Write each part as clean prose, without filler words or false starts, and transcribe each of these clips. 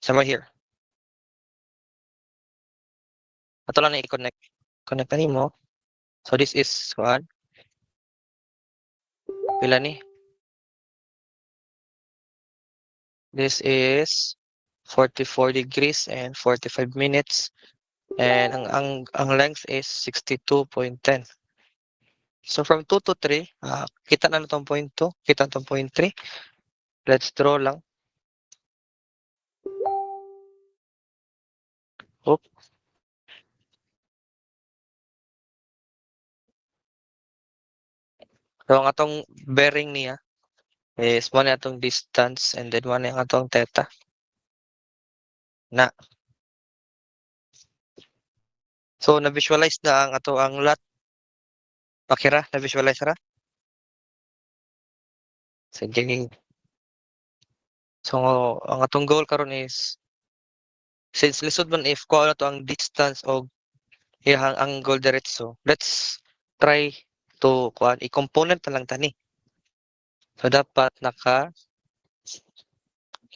Somewhere here. Ato lang na i-connect. Connect na mo. So this is one. Pila ni? This is 44 degrees and 45 minutes. And ang length is 62.10. So from 2 to 3, kita na itong point 2, kita itong point 3. Let's draw lang. Oop. So ang atong bearing niya is one atong distance and then one ang atong theta. Na. So na-visualize na ang ato ang lot. Pakira, na-visualize ra? Sige. So ang atong goal karon is since lisod man if kuha na to ang distance of iyang angle diretso, let's try to kuan i-component na lang tani. So dapat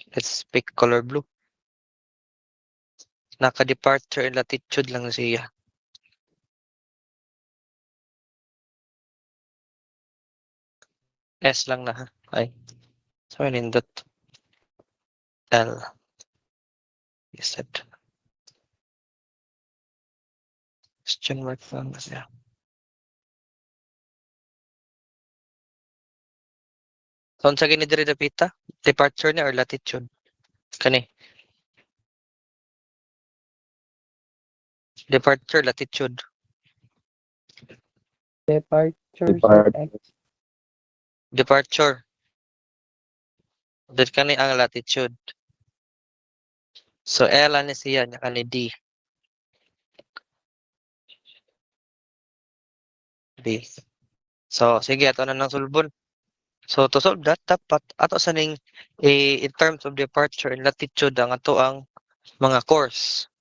let's pick color blue. Naka departure and latitude lang siya. S lang na ha. Ay. So nindot L. Set. Question mark lang na siya. So unsa gini diri dapita? Departure ni or latitude? Kani. Departure, latitude. Departure sa X. Departure. Dito kani ang latitude. So L ani siya nya kani D. D. So sige ato na nang sulbon. So to solve that dapat ato sa ning in terms of departure and latitude ang ato ang mga course.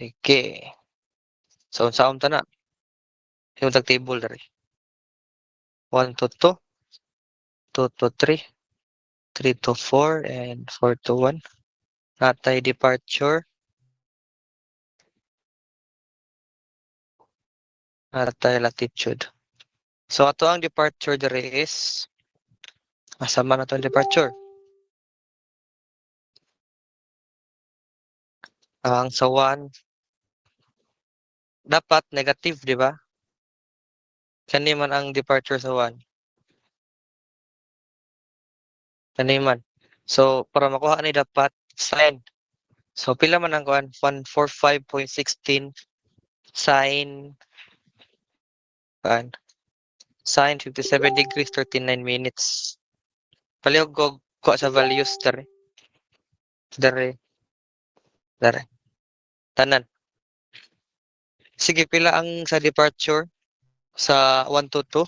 Okay. So unsaon ta na? Yung tag table diri. 1 to 2, 2 to 3, 3 to 4 and 4 to 1. Natay departure. Natay latitude. So ato ang departure diri is asa man ato ang departure? Ang sa 1 dapat negative, di ba? Kani man ang departure sa 1. Kani man. So para makuha ni dapat sin. So pila man ang kuan? 145.16 sin sin 57 degrees 39 minutes. Palihog ko kuha sa values dere. Dere. Tanan. Sige pila ang sa departure sa 1 to 2?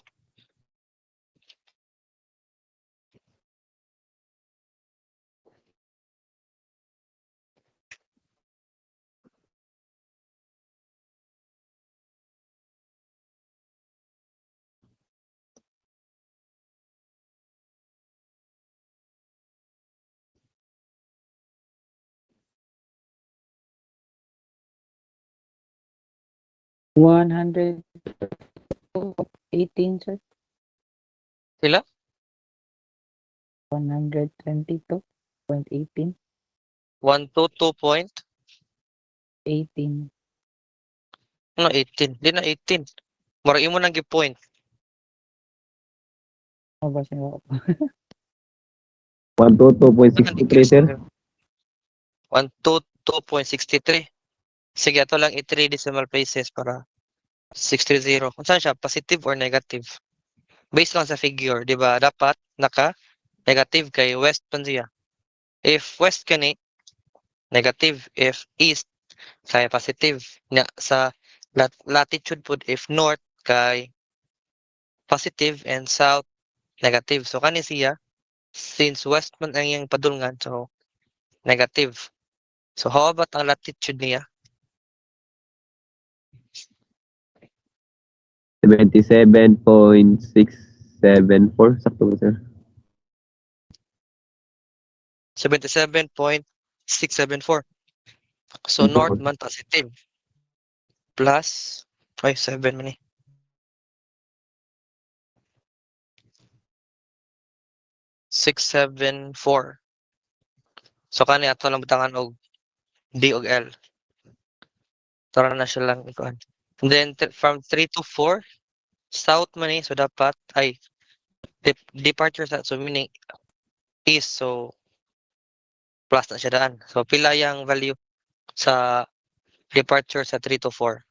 $118, sir. Pila? 122.18. 1 to 2 point? 18. Ano 18? Di na 18. Mura imo nang gi-point. Ano ba siya? 122.63, sir. 122.63. Sige, ato lang i-3 decimal places para 630. Kung saan siya, positive or negative? Based lang sa figure, di ba? Dapat naka-negative kay west pan siya. If west kani, negative. If east, kay positive. Sa latitude po, if north, kay positive and south, negative. So, kani siya, since west man ang iyang padulngan, so, negative. So, how about ang latitude niya? 77.674. Sakto ba, sir? 77.674. So north man positive. Plus 7 man eh. 674. So kani ato lang butangan og D og L. Tara na siya lang ikuan. And then from 3 to 4 south man eh, so dapat ay departure sa so meaning east, so plus na siya daan. So pila yang value sa departure sa 3 to 4?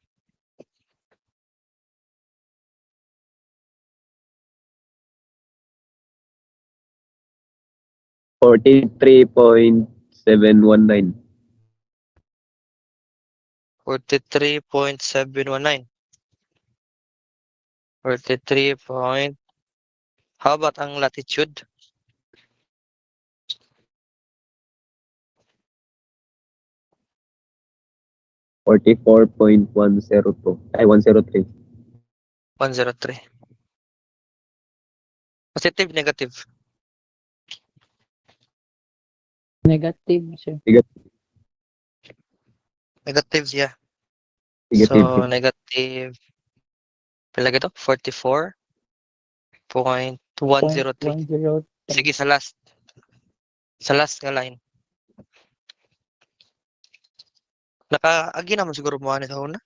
43.719. 43.719. 43 point. How about ang latitude? $44.102. Ay, 103. 103. Positive, negative. Negative, sir. Negative siya. Negative. So, negative. Pila gito? 44.103. 103. Sige, sa last. Sa last nga line. Naka-agi naman siguro mo sa una.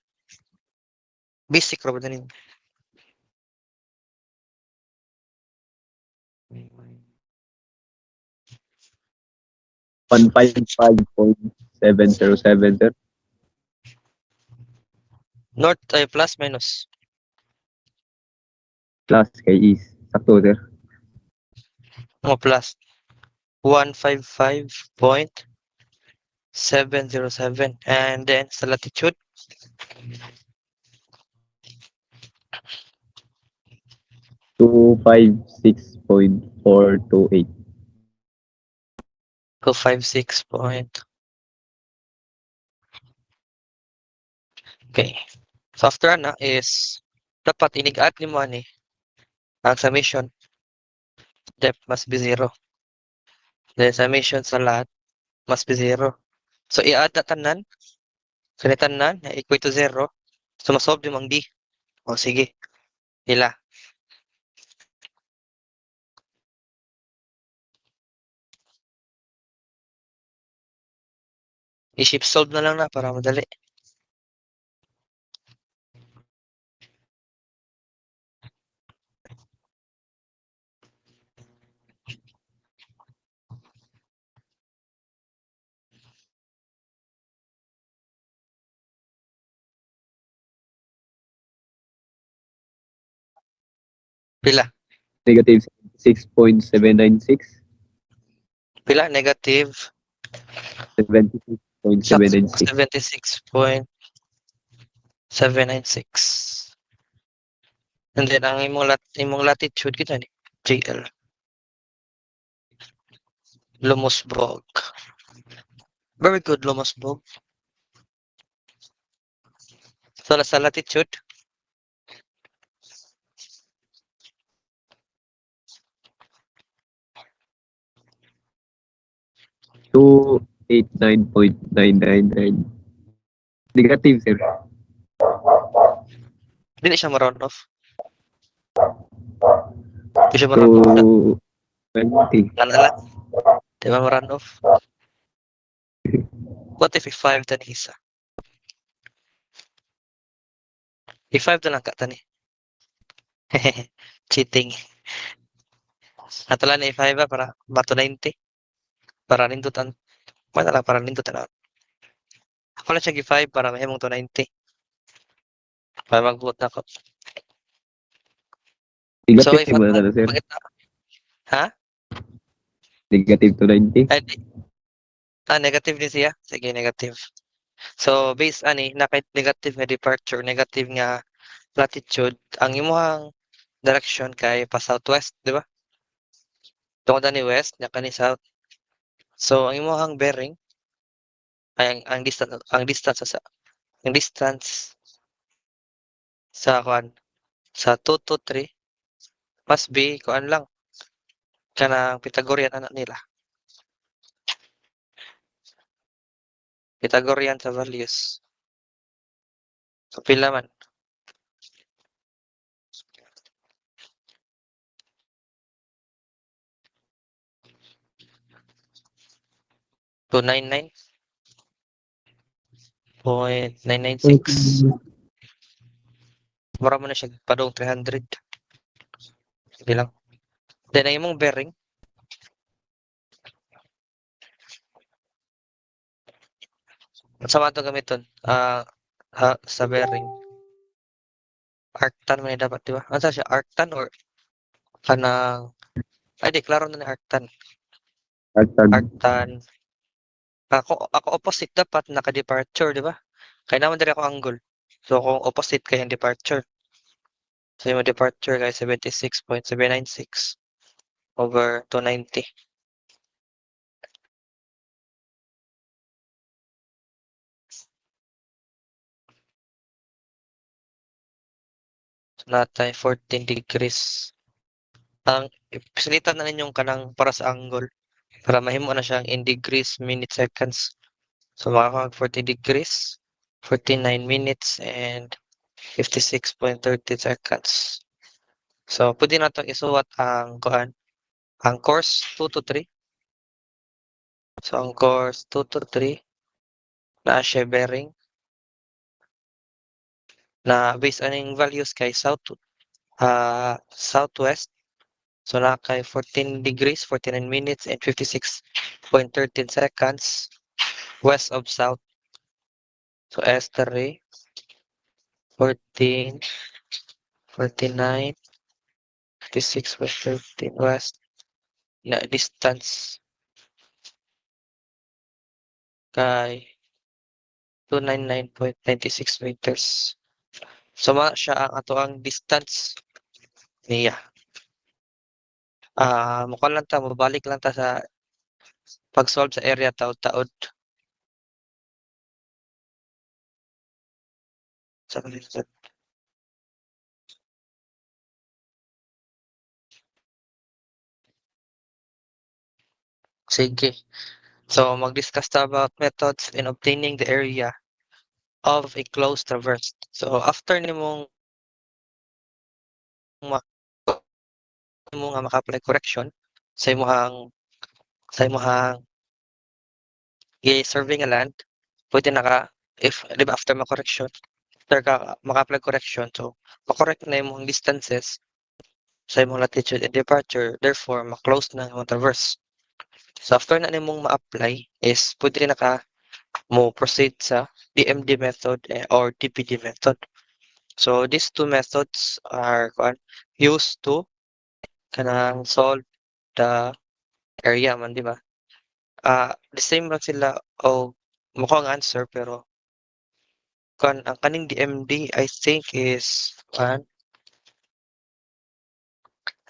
Basic ra ba din? 155.707, sir. North ay plus minus. Plus kay east. Sakto, sir. O plus. 155.707. And then sa latitude, 256.428. 256 point. Okay. So after na is dapat inig-add ni mo ani ang summation. Depth must be 0. Then summation sa lahat must be 0. So i-add na tanan. So ni tanan na equal to 0. So masolve yung ang D. O sige. Ila. I-shift solve na lang na para madali. Pila? Negative 6.796. Pila? Negative 76.796. 76.796. And then ang imong latitude kita ni JL. Lumosbog. Very good, Lumosbog. So sa latitude, 289.999. Negative, sir. dili siya ma-round off. Di siya ma-round off. 220. Nalala. Di ba ma-round off? What if i5 tani isa? I5 na lang ka tani. Cheating. Natala na i5 ba para bato 90. Para nindutan. Mana lang para nindutan. Ako lang siya i5 para mahimong to 90. Para mag-vote na ako. So if Negative mo na, sir. bakit na? Ha? Negative 290. Ay, negative din siya? Sige, negative. So, based ani, naka-negative nga departure, negative nga latitude, ang imuhang direction kay pa southwest, di ba? Tungod ni west, nya kani south. So, ang imuhang bearing ay ang distance sa kuan sa 2 to 3 must be kuan lang kanang Pythagorean anak nila. Pythagorean sa values. So, pila man. Two nine nine. 0.996. Mura mo na siya padong 300. Sige lang. Then, ang imong bearing. Sa mga ito gamiton, sa bearing. Arctan man dapat, di ba? Ano siya? Arctan or kanang... Ay, di, klaro na ni Arctan. Artag. Arctan. Ako opposite dapat naka-departure, di ba? Kaya naman din ako angle. So, kung opposite kaya yung departure. So, yung departure kay 76.796 over 290. So, natay 14 degrees. Ang pisalitan na ninyong kanang para sa angle para mahimo na siyang in degrees, minutes, seconds. So, makakag 40 degrees, 49 minutes, and 56.30 seconds. So, pwede na itong isuwat ang kuan, ang course 2 to 3. So, ang course 2 to 3 na siya bearing na based on yung values kay southwest. So, na kay 14 degrees, 49 minutes, and 56.13 seconds west of south. So, S3, 14, 49, 56.13 west na distance kay 299.96 meters. So, siya ang ato ang distance niya. Mukha lang ta, mabalik lang ta sa pag-solve sa area taod-taod. Sige. So, mag-discuss ta about methods in obtaining the area of a closed traverse. So, after nimong nga maka-apply correction sa imong i-survey nga land, pwede if, di ba, after ma-correction, after ka maka-apply correction, so, makorrect na imong distances sa imong latitude and departure, therefore, ma-close na imong traverse. So, after na nimong ma-apply, is pwede na ka mo proceed sa DMD method or DPD method. So, these two methods are used to kanang solve the area man, di ba? The same lang sila o mukhang answer pero ang kaning DMD I think is ang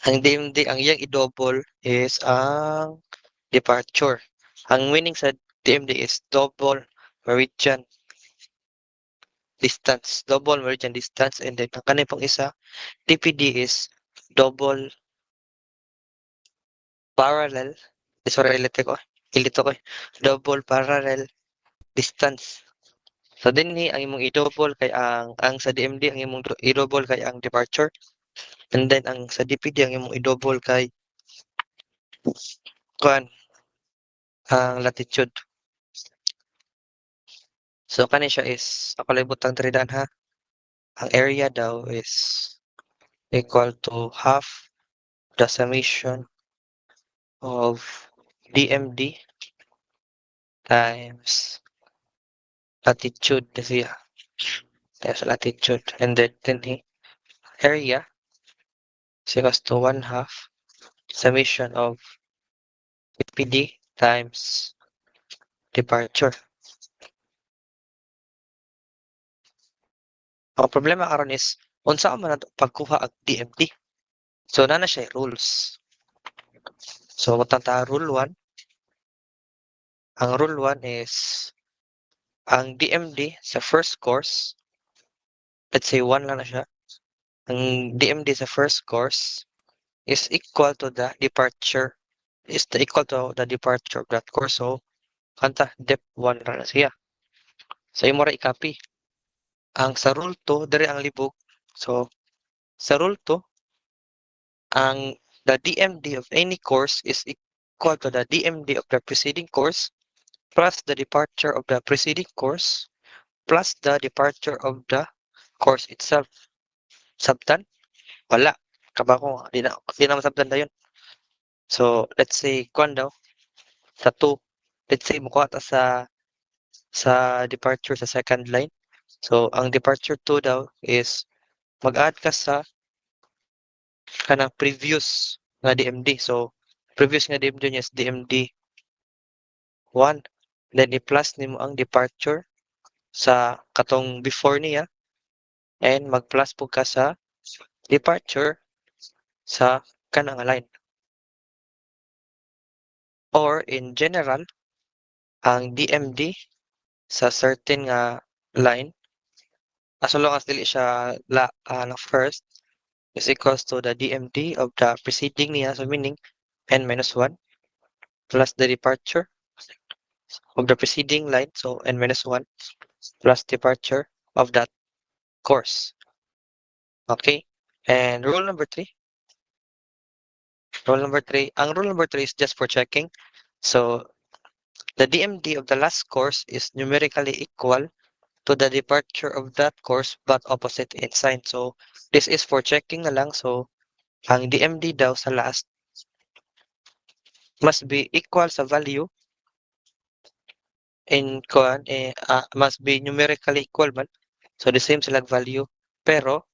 DMD ang iyang i-double is ang departure. Ang meaning sa DMD is double meridian distance, and then ang kaning pang isa DPD is double parallel. Sorry, ilito ko. Double parallel distance. So dinhi ang imong i-double kay ang sa DMD ang imong i-double kay ang departure, and then ang sa DPD ang imong i-double kay kuan ang latitude. So kani siya is ako lang butang tridan ha. Ang area daw is equal to half the summation of DMD times latitude siya. Times latitude, and then dinhi area is equals to 1/2 summation of DPD times departure. Ang problema karon is unsa man nato pagkuha ang DMD. So na siya rules. So matanta rule 1. Ang rule 1 is ang DMD sa first course, let's say 1 lang na siya. Ang DMD sa first course is equal to the departure of that course. So kanta depth 1 lang na siya. So imo ra i-copy. Ang sa rule 2 diri ang libog. So sa rule 2 ang the DMD of any course is equal to the DMD of the preceding course plus the departure of the preceding course plus the departure of the course itself. Sabtan? Wala. Kabako, di na masabtan dayon. So, let's say, kuan daw, sa 2. Let's say, mukuha ta sa departure sa second line. So, ang departure 2 daw is mag-add ka sa kanang previous nga DMD. So, previous nga DMD niya is DMD 1. Then, i-plus nimo ang departure sa katong before niya and mag-plus po ka sa departure sa kanang line. Or in general, ang DMD sa certain nga line, as long as dili siya na first, is equals to the DMD of the preceding niya. So meaning, n minus 1 plus the departure of the preceding line. So n minus 1 plus departure of that course. Okay? And rule number 3. Ang rule number 3 is just for checking. So the DMD of the last course is numerically equal to the departure of that course but opposite in sign. So this is for checking na lang. So ang DMD daw sa last must be equal sa value must be numerically equal man. So the same silang value pero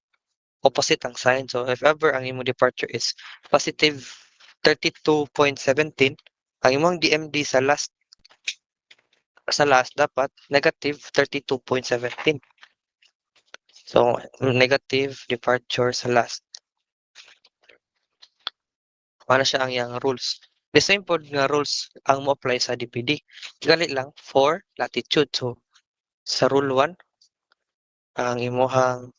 opposite ang sign. So if ever ang imong departure is positive 32.17, ang imong DMD sa last dapat negative 32.17. So negative departure sa last. Ano siya ang iyang rules. The same pod nga rules ang mo apply sa DPD. Gali lang for latitude. So sa rule 1 ang imuhang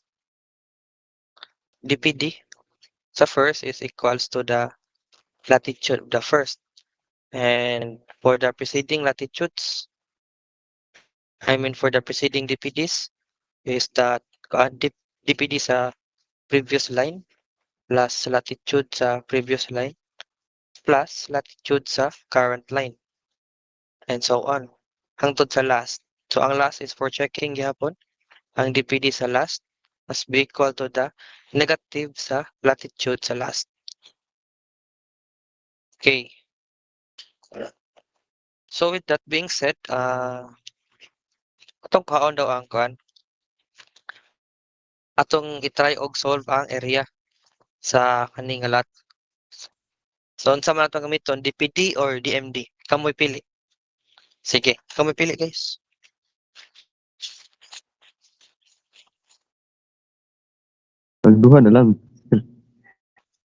DPD sa first is equals to the latitude of the first. And for the preceding latitudes, for the preceding DPDs is that DPD sa previous line plus latitude sa previous line plus latitude sa current line and so on hangtod sa last. So ang last is for checking gihapon. Ang DPD sa last must be equal to the negative sa latitude sa last. Okay. So with that being said, atong kaon daw ang kuan. Atong i-try og solve ang area sa kaning lot. So unsa man atong gamiton, DPD or DMD? Kamoy pili. Sige, kamoy pili guys. Pagduha na lang.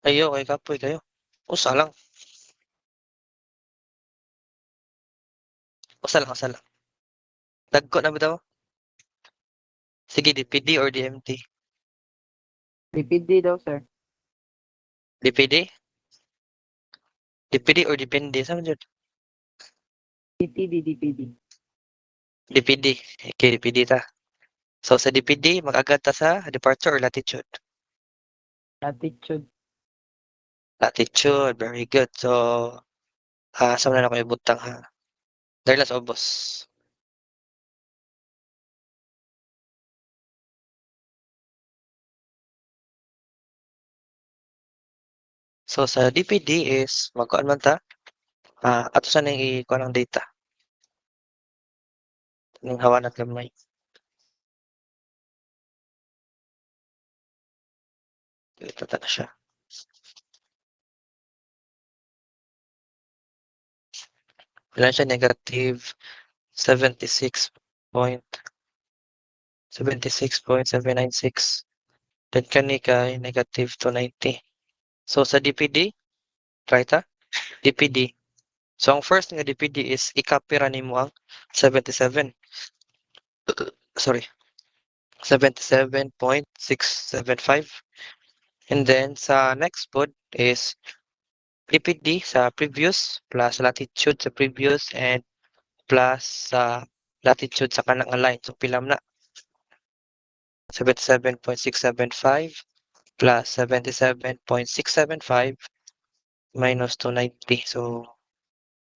Ayo, kay kapoy kayo. Usa lang. Usa lang. Dagko na ba daw? Sige, DPD or DMD? DPD daw, sir. DPD? DPD or depende? Saan dyan? DPD. DPD. Okay, DPD ta. So sa DPD, mag-agad ta sa departure or latitude? Attitude. Latitude, very good. So, saan na ako ibutang ha? Darlas obos. So sa DPD is magkuan man ta. Ato sa nang i-kuan ang data. Ning hawa na gamay. Ito na siya. Ilan siya? Negative 76.796. Then kani kay negative 290. So sa DPD, try ta? DPD. So ang first nga DPD is i-copy ra nimo ang 77. Sorry. 77.675. And then sa next pod is DPD sa previous plus latitude sa previous and plus sa latitude sa kanang line. So pilam na 77.675 plus 77.675 minus 290. So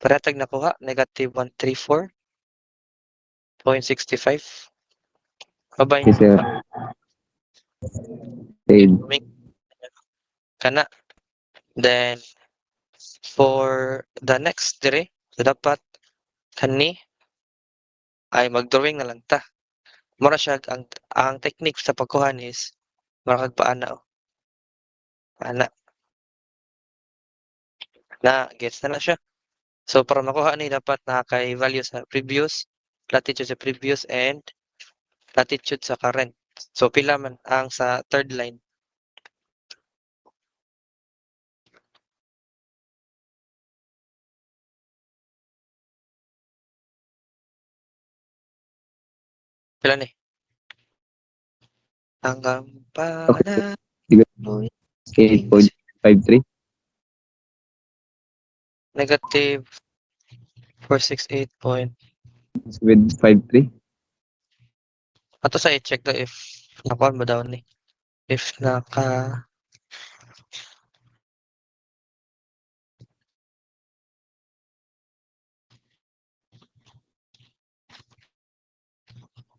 paratag nakuha negative 134.65. Babay Yes, sir. Paid. kana. Then for the next dire, so dapat kani ay mag-drawing na lang ta. Mura siya ang technique sa pagkuhan is mura kag paana o. Paana. Na gets na siya. So para makuha ni dapat nakakay value sa previous, latitude sa previous and latitude sa current. So pila man ang sa third line. Pila ni? Hanggang para Sige. mo 8.53. negative 468 point. With 5.3. Ato sa i-check to if nakuha mo daw ni. If naka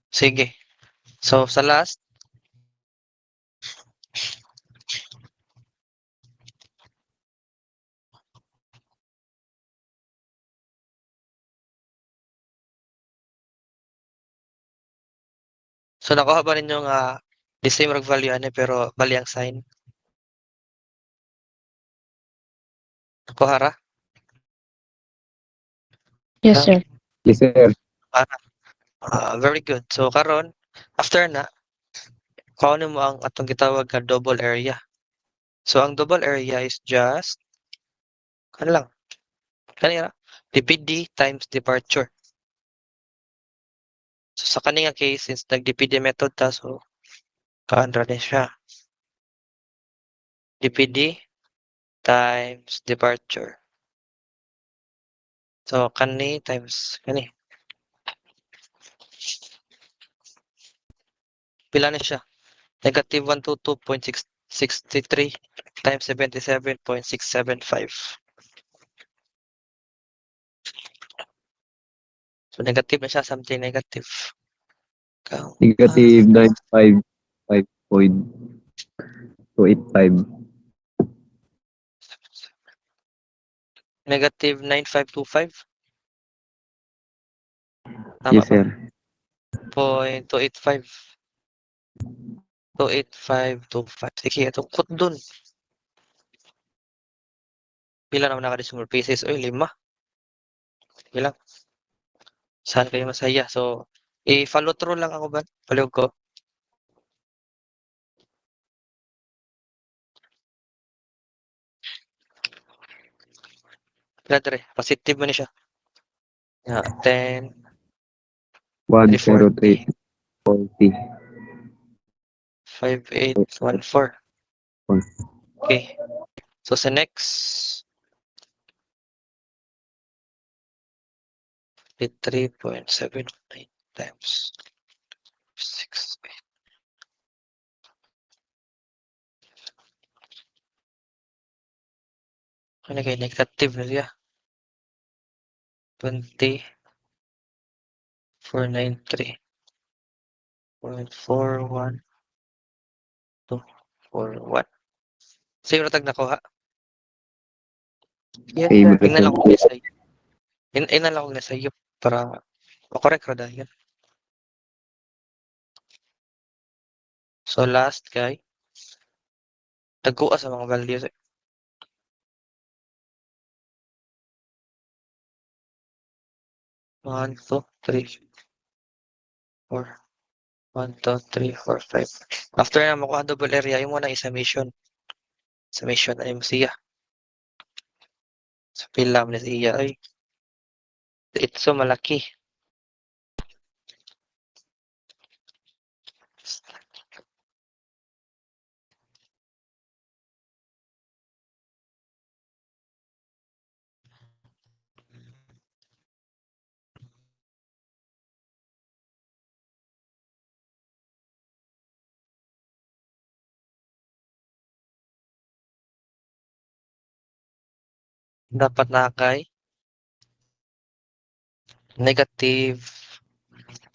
sige. So sa last so nakuha ba ninyo nga the same rag value ani pero bali ang sign? Nakuha ra? Yes, sir. Yes, sir. Very good. So karon after na kuhanin mo ang atong gitawag nga double area. So ang double area is just ano lang kanina DPD times departure. So sa kanina case since nag-DPD method ta so kaandra din siya. DPD times departure. So kani times kani. Pila na siya? Negative 122.663 times 77.675. So negative na siya, something negative. Count. Negative 955.285. Negative 9525. Tama Yes, ba? sir. 0.285. 28525. Sige, itong kut dun. Pila naman naka-decimal places? Oy, 5. Sige lang. Saan kayo masaya? So, i-follow through lang ako ba? Palihog ko. Pila positive man ni siya. Yeah, 10, 340, 103.40. 5814. Okay. So sa next, 3.79 times 6. Ano kay negative na siya? 20,493.41241. Sa'yo tag nakuha. Yes, Okay, sir. Tingnan sir. lang kung nasa iyo. Tingnan lang kung nasa iyo para makorek ra dahil. So last kay tagkuha sa mga values. 1, 2, 3, 4. 1, 2, 3, 4, 5. After na makuha double area, yung muna i-summation. Summation ay mo siya. Sa pilam na siya ay it's so malaki. dapat na kay negative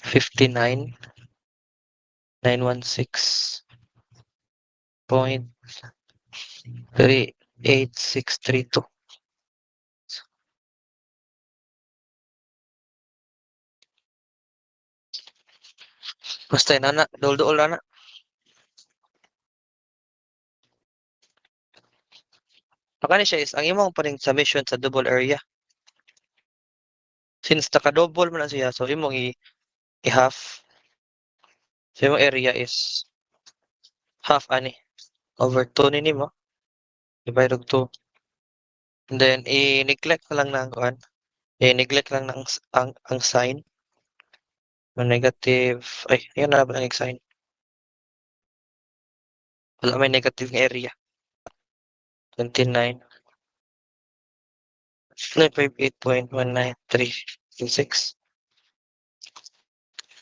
59,916.38632. Basta yun, ana, dol-dol na. Makani siya is, ang imong pa rin submission sa double area. Since naka-double mo na siya, so imong i-half. So imong area is half ani over 2 nini mo. Divide og 2. And then i-neglect na lang na ang kuan. I-neglect lang na ang sign. Ang negative, ay, yan na ba ang sign? Wala may negative nga area. 29. 958.19326.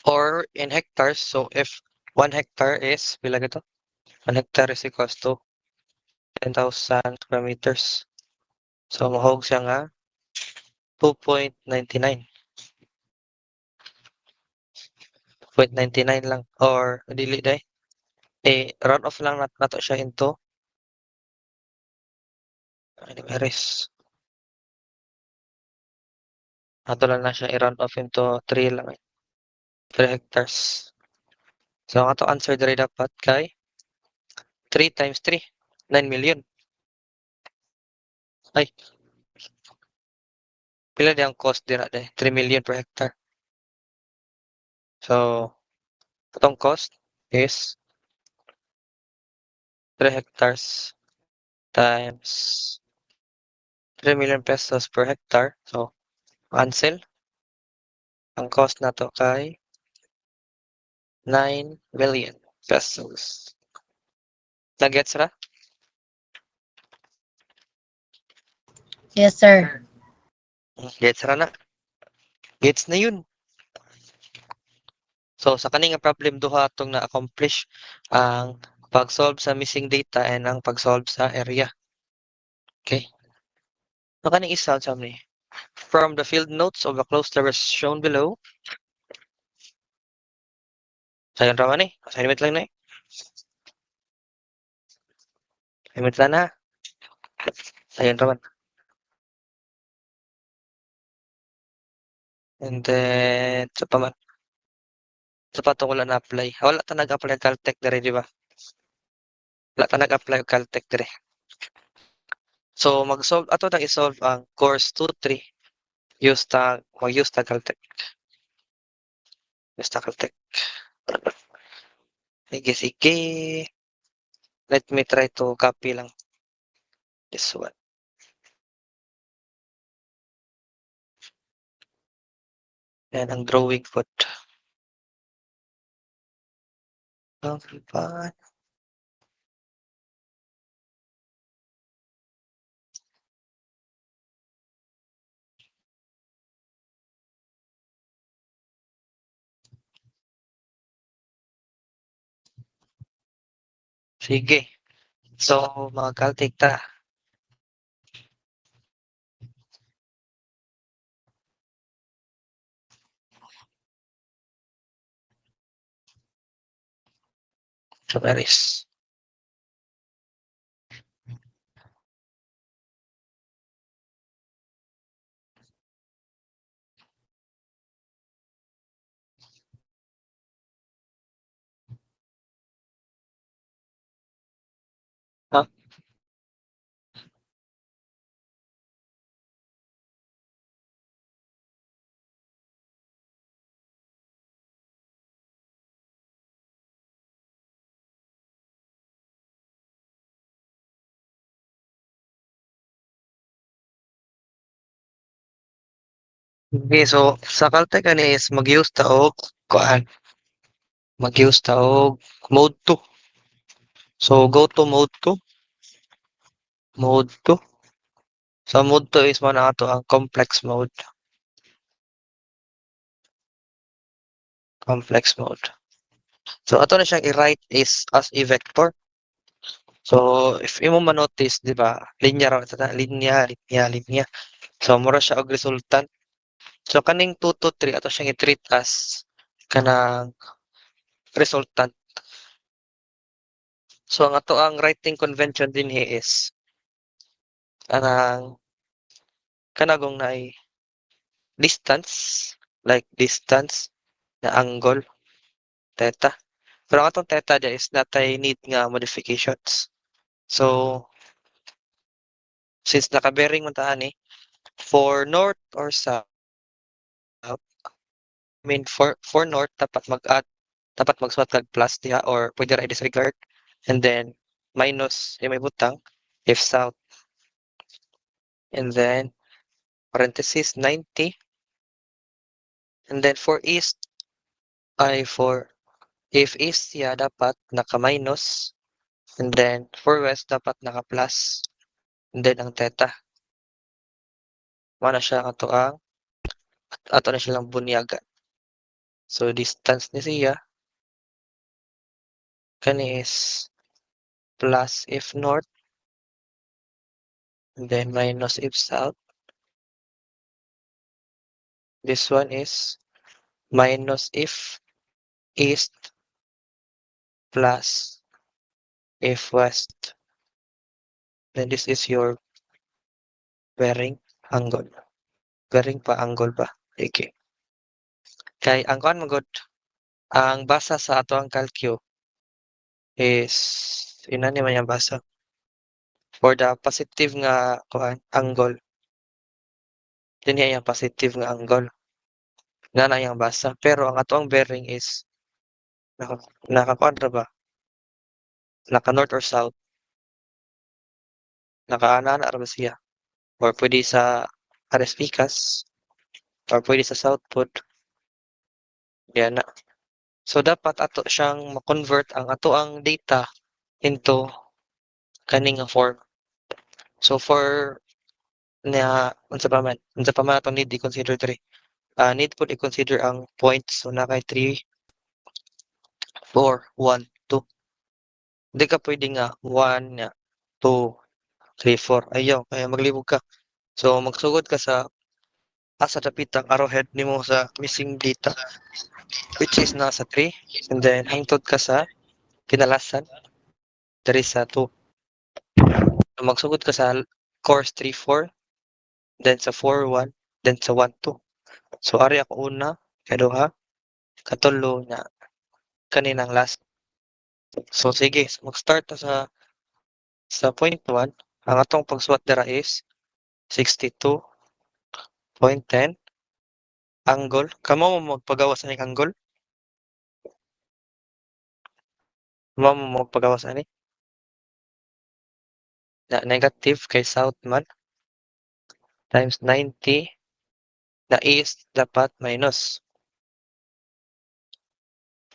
Or in hectares, so if 1 hectare is, pila gito? 1 hectare is equals to 10,000 square meters. So, mahog siya nga 2.99. 0.99 lang. Or, dili day. Round off lang nato siya into Anyways. Ato lang na siya i-round off into 3 lang. 3 hectares. So, ang ato answer diri dapat kay 3 times 3. 9 million. Ay. Pila di ang cost din natin? 3 million per hectare. So, itong cost is 3 hectares times 3 million pesos per hectare. So, cancel. Ang cost na to kay 9 million pesos. Nagets ra? Yes, sir. Gets ra na. Gets na yun. So, sa kaning nga problem duha atong na-accomplish ang pag-solve sa missing data and ang pag-solve sa area. Okay. So, kaning isa sa ni. From the field notes of the closed letters shown below. Sayon raman eh. Assignment lang na eh. Assignment lang na. Sayon raman. And then, sa pa man. Sa pa wala na-apply. Wala ta nag-apply ng Caltech dire, di ba? Wala ta nag-apply ng Caltech dire. So, mag-solve, ato na i-solve ang course 2-3. Mag-use ta Caltech. Use ta Caltech. Sige, sige. Let me try to copy lang this one. Yan ang drawing foot. Okay pa. Sige. So, mga Caltech ta. So, Paris. Ha? Okay, so sa Caltech ani is mag-use ta og kuan. Mag-use ta og mode 2. So go to mode 2. Mode 2. So mode 2 is mo na ato ang complex mode. Complex mode. So ato na siyang i-write is as a vector. So, if imo ma-notice, di ba, linya raw ita linya, linya, linya. So, mura siya og resultant. So, kaning 2 to 3 ato siyang i-treat as kanang resultant. So, ang ato ang writing convention dinhi is kanang kanagong naay distance, like distance na angle, theta. Pero ang atong theta dia is natay need nga modifications. So, since naka-bearing man ta ani, for north or south, I mean for north dapat magsuot kag plus diha or pwede ra i-disregard, and then minus yung may butang if south, and then parenthesis 90, and then for east ay for if east siya dapat naka-minus, and then for west dapat naka-plus, and then ang theta. Mao na siya ato na silang bunyagan. So distance ni siya kani is plus if north, and then minus if south. This one is minus if east plus if west. Then this is your bearing angle. Bearing pa angle ba? Okay. Kay ang kuan magod ang basa sa ato ang calcu is inani man yang basa for the positive nga kuan angle. Dinhi yang positive nga angle. Nga na yang basa. Pero ang ato ang bearing is naka kuan ra ba? Naka north or south. Nakaana ra ba siya? Or pwede sa Ares Picas or pwede sa south pod. Yan na. So dapat ato siyang ma-convert ang ato ang data into kaning nga form. So for unsa pa man atong need i-consider diri. Need po i-consider ang points. So na kay 3, 4, 1, 2. Di ka pwede nga 1, 2, 3, 4. Ayaw, kaya maglibog ka. So magsugod ka sa asa dapit ang arrowhead nimo sa missing data, which is nasa 3, and then hangtod ka sa kinalasan diri sa 2. So, magsugod ka sa course 3, 4, then sa 4, 1, then sa 1, 2. So ari ako una, kaduha, katulo na kaninang last. So sige, mag-start ta sa point 1. Ang atong pagsuwat dira is 62.10 angle. Kamo mo magpagawas ani angle? Kamo mo magpagawas ani? Na negative kay south man times 90 na east dapat minus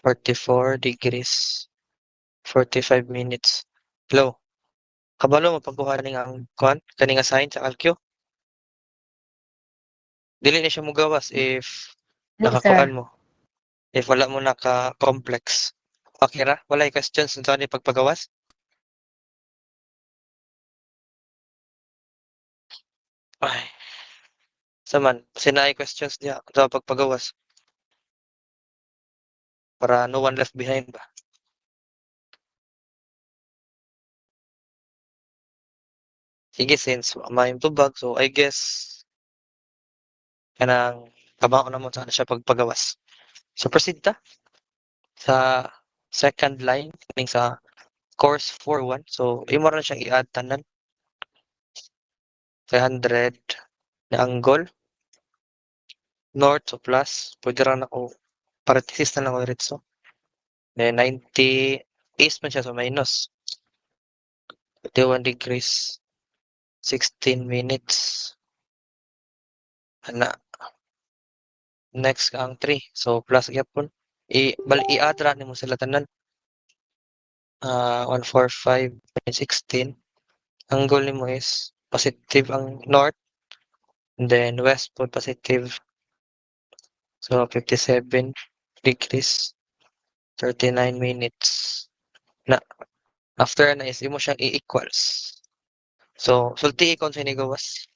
44 degrees 45 minutes. Hello. Kabalo mo pagkuha ni nga ang kuan kani nga sign sa calcu? Dili na siya mogawas if Yes, nakakuan sir. mo. If wala mo naka-complex. Okay ra? Walay questions unsa ni pagpagawas? Ay. Saman, sinaay questions niya sa pagpagawas. Para no one left behind ba? Sige, since may tubag, so I guess kanang kabaon na mo sana siya pagpagawas. So proceed ta sa second line kaning sa course 4.1. So imo ra siyang i-add tanan 500 na angle north so plus pwede ra nako parenthesis na lang ko diretso. Then 90 east man siya so minus 31 degrees 16 minutes. Ana next ka ang 3. So plus gyapon. I-add ra nimo sila tanan. 145.16. Ang goal nimo is positive ang north, and then west po positive. So 57 degrees 39 minutes. Na After na is imo siyang i-equals. So, sulti kung sa gawas.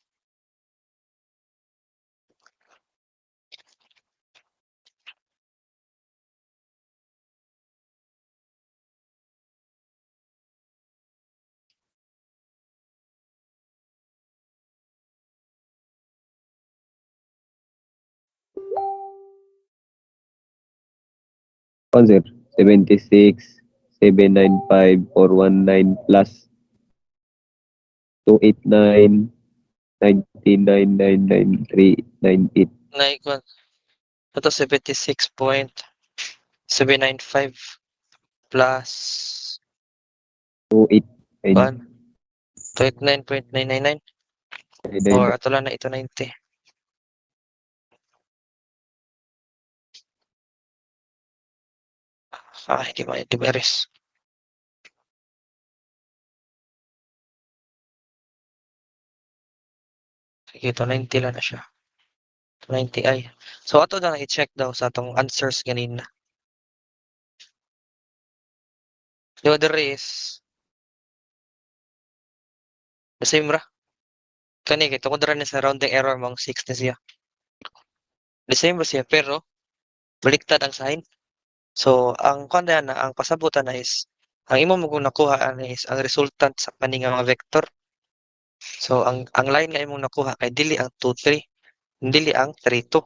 On sir. 76, 795, 419 plus 289, 99,993,98. Na equal. Ito 76.795 plus 289. 1, 289.999 or ato lang na ito 90. Hindi mo i-diverse. Sige, ito 90 lang na siya. 90 ay. So, ato na i-check daw sa atong answers ganina. The other is the same ra. Kani, kito ko dara ni sa rounding error mong 6 na siya. The same ra siya, pero baliktad ang sign. So, ang kanda na, ang pasabutan na is, ang imo mo kung nakuha is ang resultant sa kaning nga mga vector. So, ang line nga imong nakuha ay dili ang 2, 3, dili ang 3, 2.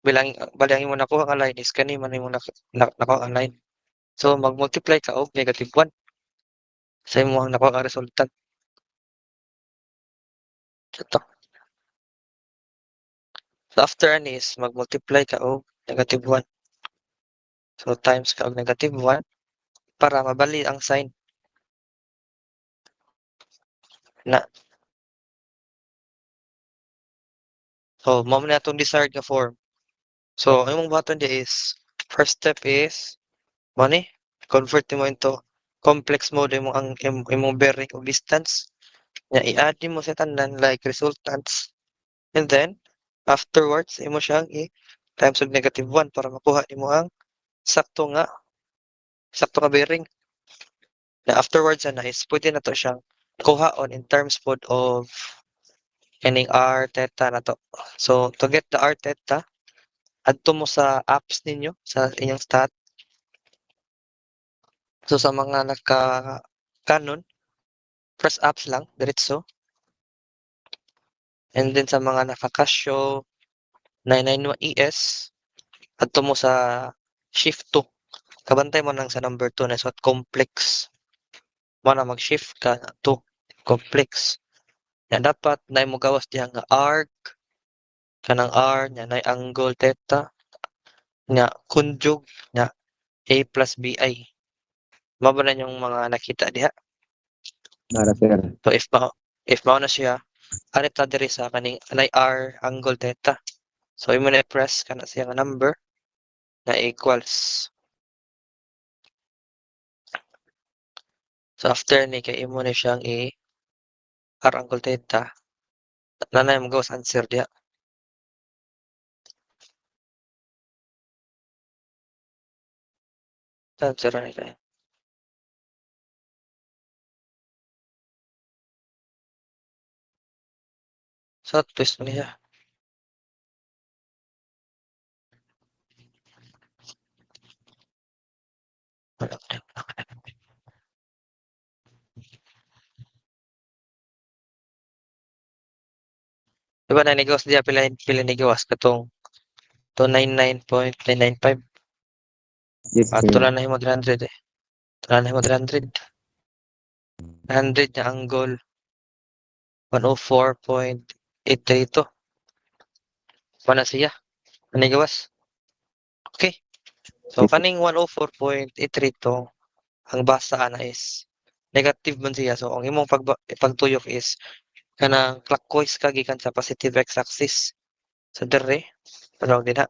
Bali ang imong nakuha nga line is kani man imong nakuha ang line. So, mag-multiply ka og negative 1 sa imong nakuha nga resultant. Ito. So, after ani is mag-multiply ka og negative 1. So, times ka og negative 1 para mabali ang sign. Na. So, mao na itong desired nga form. So, ang imong button di is, first step is, money, convert mo into complex mode imong bearing o distance. Nya, i-add mo sa tanan like resultants. And then, afterwards, imo siyang times og negative 1 para makuha nimo ang sakto nga bearing. Na afterwards na is pwede na to siyang kuhaon in terms pod of kaning r theta na to. So, to get the r theta, adto mo sa apps ninyo, sa inyong stat. So, sa mga naka-canon, press apps lang, diretso. And then sa mga naka-Casio 991ES, adto mo sa shift 2. Kabantay mo lang sa number 2 na suot complex. Mo na mag-shift ka to complex. Yan dapat na mo gawas diha nga arc kanang r nya na angle theta nya conjugate nya a plus bi. Mao ba na yung mga nakita diha? Nara sir. So if mao na siya, ari ta diri sa kaning anay r angle theta. So imo na press kana siya nga number na equals. So after ni kay imo na siyang r angle theta. Nanay mo gawas answer diha. Answer na kay. So twist mo niya. Diba na nigawas diya pila nigawas katong 299.995. Yes sir. Tulan na himo 300 eh. Tulan na himo 300. 100 na angle 104.832. Wala siya. Manigawas. Okay. So Yes, sir. kaning 104.832 ang basa na is negative man siya. So ang imong pagtuyok is kanang clockwise ka gikan sa positive x-axis. So dire tawag din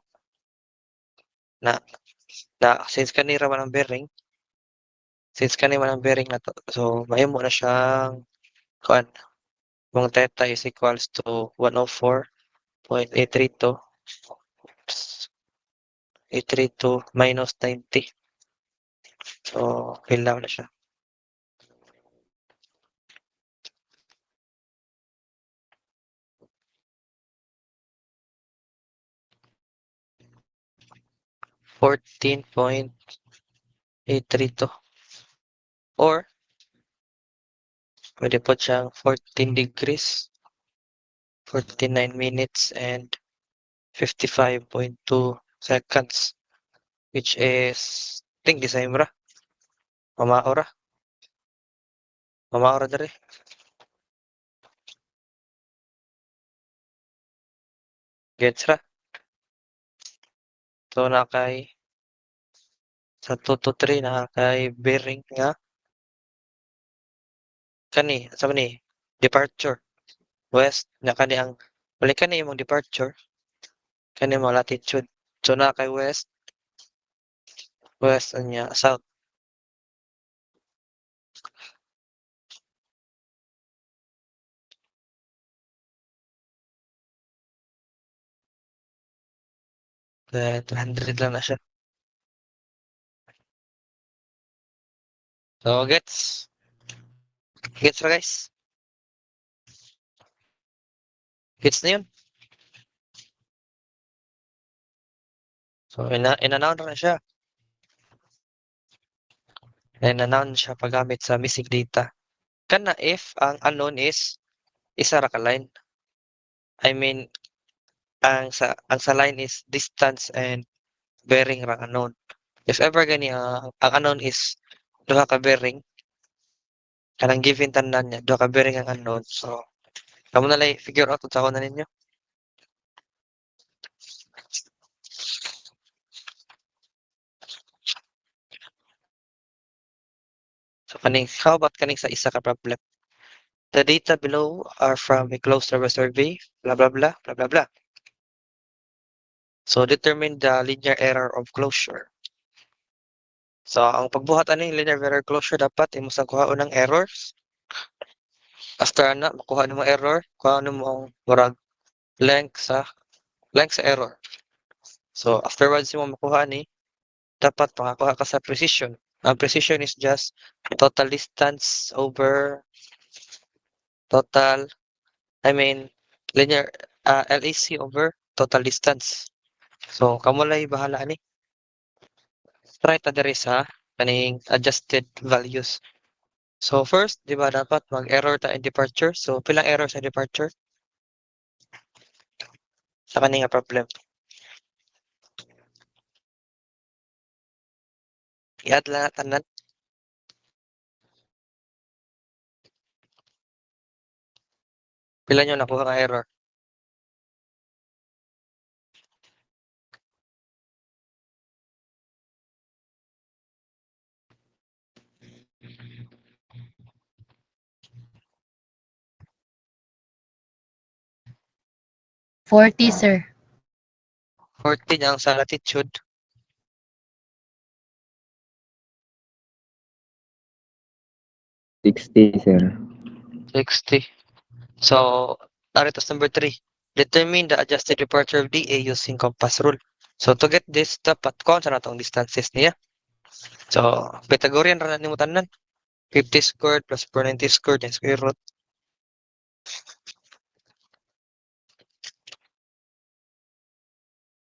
na since kanira man ang bearing na to, so mahimo na siyang kuan mong theta is equals to 104.832 832 minus 90. So, fill na siya. $14.832. Or, pwede po siyang 14 degrees, 49 minutes, and 55.2 seconds. Which is, I think, the same ra. Mamaora. Mamaora dere. Gets ra. So, sa 2 to 3, kay bearing nga. Sabi ni, departure. West, kani ang, balik kani yung departure. Kani mo latitude. So, kay west. West, niya, south. Then, 200 lang na siya. So, gets? Gets ra, guys? Gets na yun? So, in-announce na siya. In-announce siya paggamit sa missing data. Kana if ang unknown is isa ra ka line. I mean, ang sa line is distance and bearing ra unknown. If ever gani ang unknown is duha ka bearing, kanang given tanan niya, duha ka bearing ang unknown. So, kamo na lang figure out sa na ninyo. So, how about kaning sa isa ka problem? The data below are from a closed server survey, blah, blah, blah, blah, blah, blah. So, determine the linear error of closure. So, ang pagbuhat ani linear error closure dapat imo sa kuha ng errors. After na makuha nimo error, kuha nimo ang murag length sa error. So, afterwards mo makuha ni dapat makakuha ka sa precision. Ang precision is just total distance over total, linear LAC over total distance. So, kamo lay bahala ani. Try ta diri sa kaning adjusted values. So, first, di ba dapat mag-error ta in departure? So, pilang error sa departure? Sa kaning nga problem. I-add lang na tanan. Pila nyo nakuha ka error? Forty, sir. 14 ang sa latitude. 60, sir. 60. So, aritos number 3. Determine the adjusted departure of DA using compass rule. So, to get this, dapat kung saan natong distances niya. So, Pythagorean ra na mo tanan. 50 squared plus 490 squared yung square root.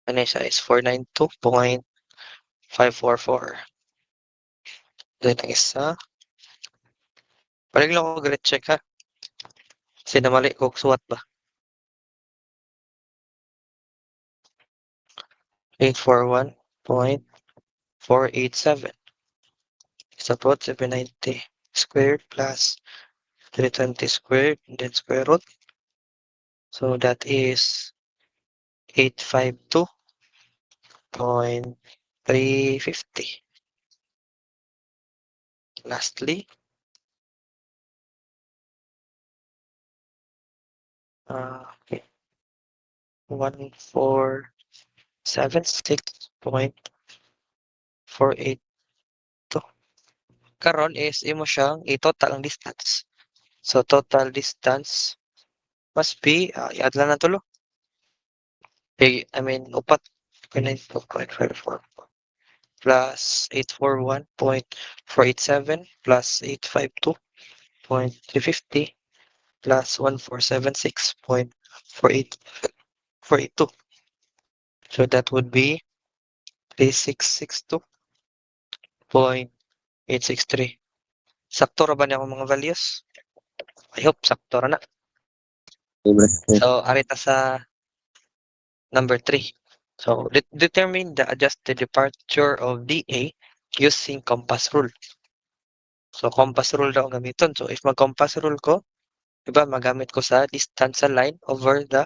Ano siya is 492.544. Then, ang isa. Balik lang ako grade check ha. Kasi namali ko suwat ba. 841.487. Isa po, 790 squared plus 320 squared and then square root. So that is 852.350. Lastly, okay, 1476.482. Karon is imo siyang i-total ang distance. So total distance must be, i-add lang na tulo. Upat, 9.544. plus 841.487 plus 852.350 plus 1476.482. So that would be 3662.863. Sakto ra ba niya akong mga values? I hope sakto ra na. Favorite sir. So, arita sa number 3. So, determine the adjusted departure of DA using compass rule. So, compass rule daw ang gamiton. So, if mag-compass rule ko, diba, magamit ko sa distance sa line over the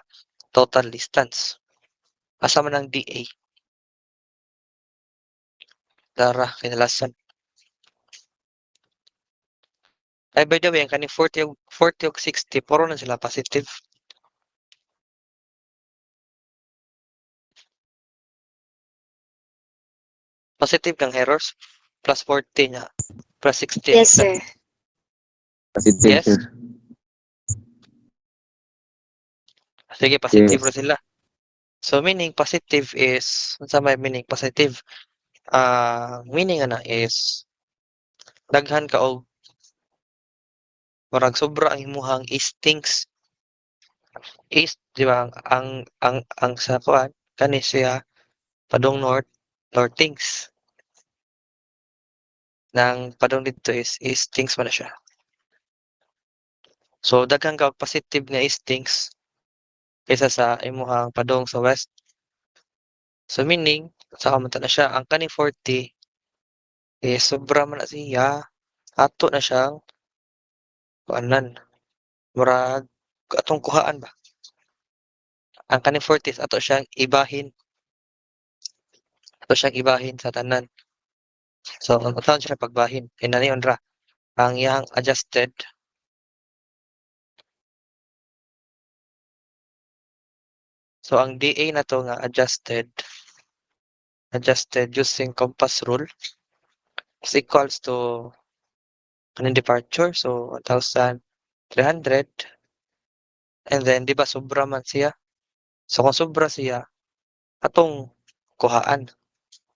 total distance. Asa man ang DA? Dara, kinalasan. Ay, by the way, ang kaning 40 ug 60, puro na sila positive. Positive kang errors. Plus 40 niya. Plus 60 ang Yes, isa. sir. Positive Yes? sir. Sige, positive Yes. ra sila. So, meaning positive is, sa may meaning positive, meaning ana is, daghan ka og murag sobra ang imuhang instincts. Is, di ba, ang sa kuan, kani siya, padong northings. Nang padong dito is instincts man na siya. So, daghan ka og positive nga instincts kaysa sa imuhang padong sa west. So, meaning, sa kamunta na siya, ang kani 40 is sobra man na siya, ato na siyang kuanan. Murag atong kuhaan ba? Ang kaning 40 is ato siyang ibahin. Ato siyang ibahin sa tanan. So, ang taon siya pagbahin. Inaniyon ra. Ang iyang adjusted. So, ang DA na to nga adjusted using compass rule is equals to kaning departure. So, 1,300. And then, di ba, sobra man siya. So, kung sobra siya, atong kuhaan.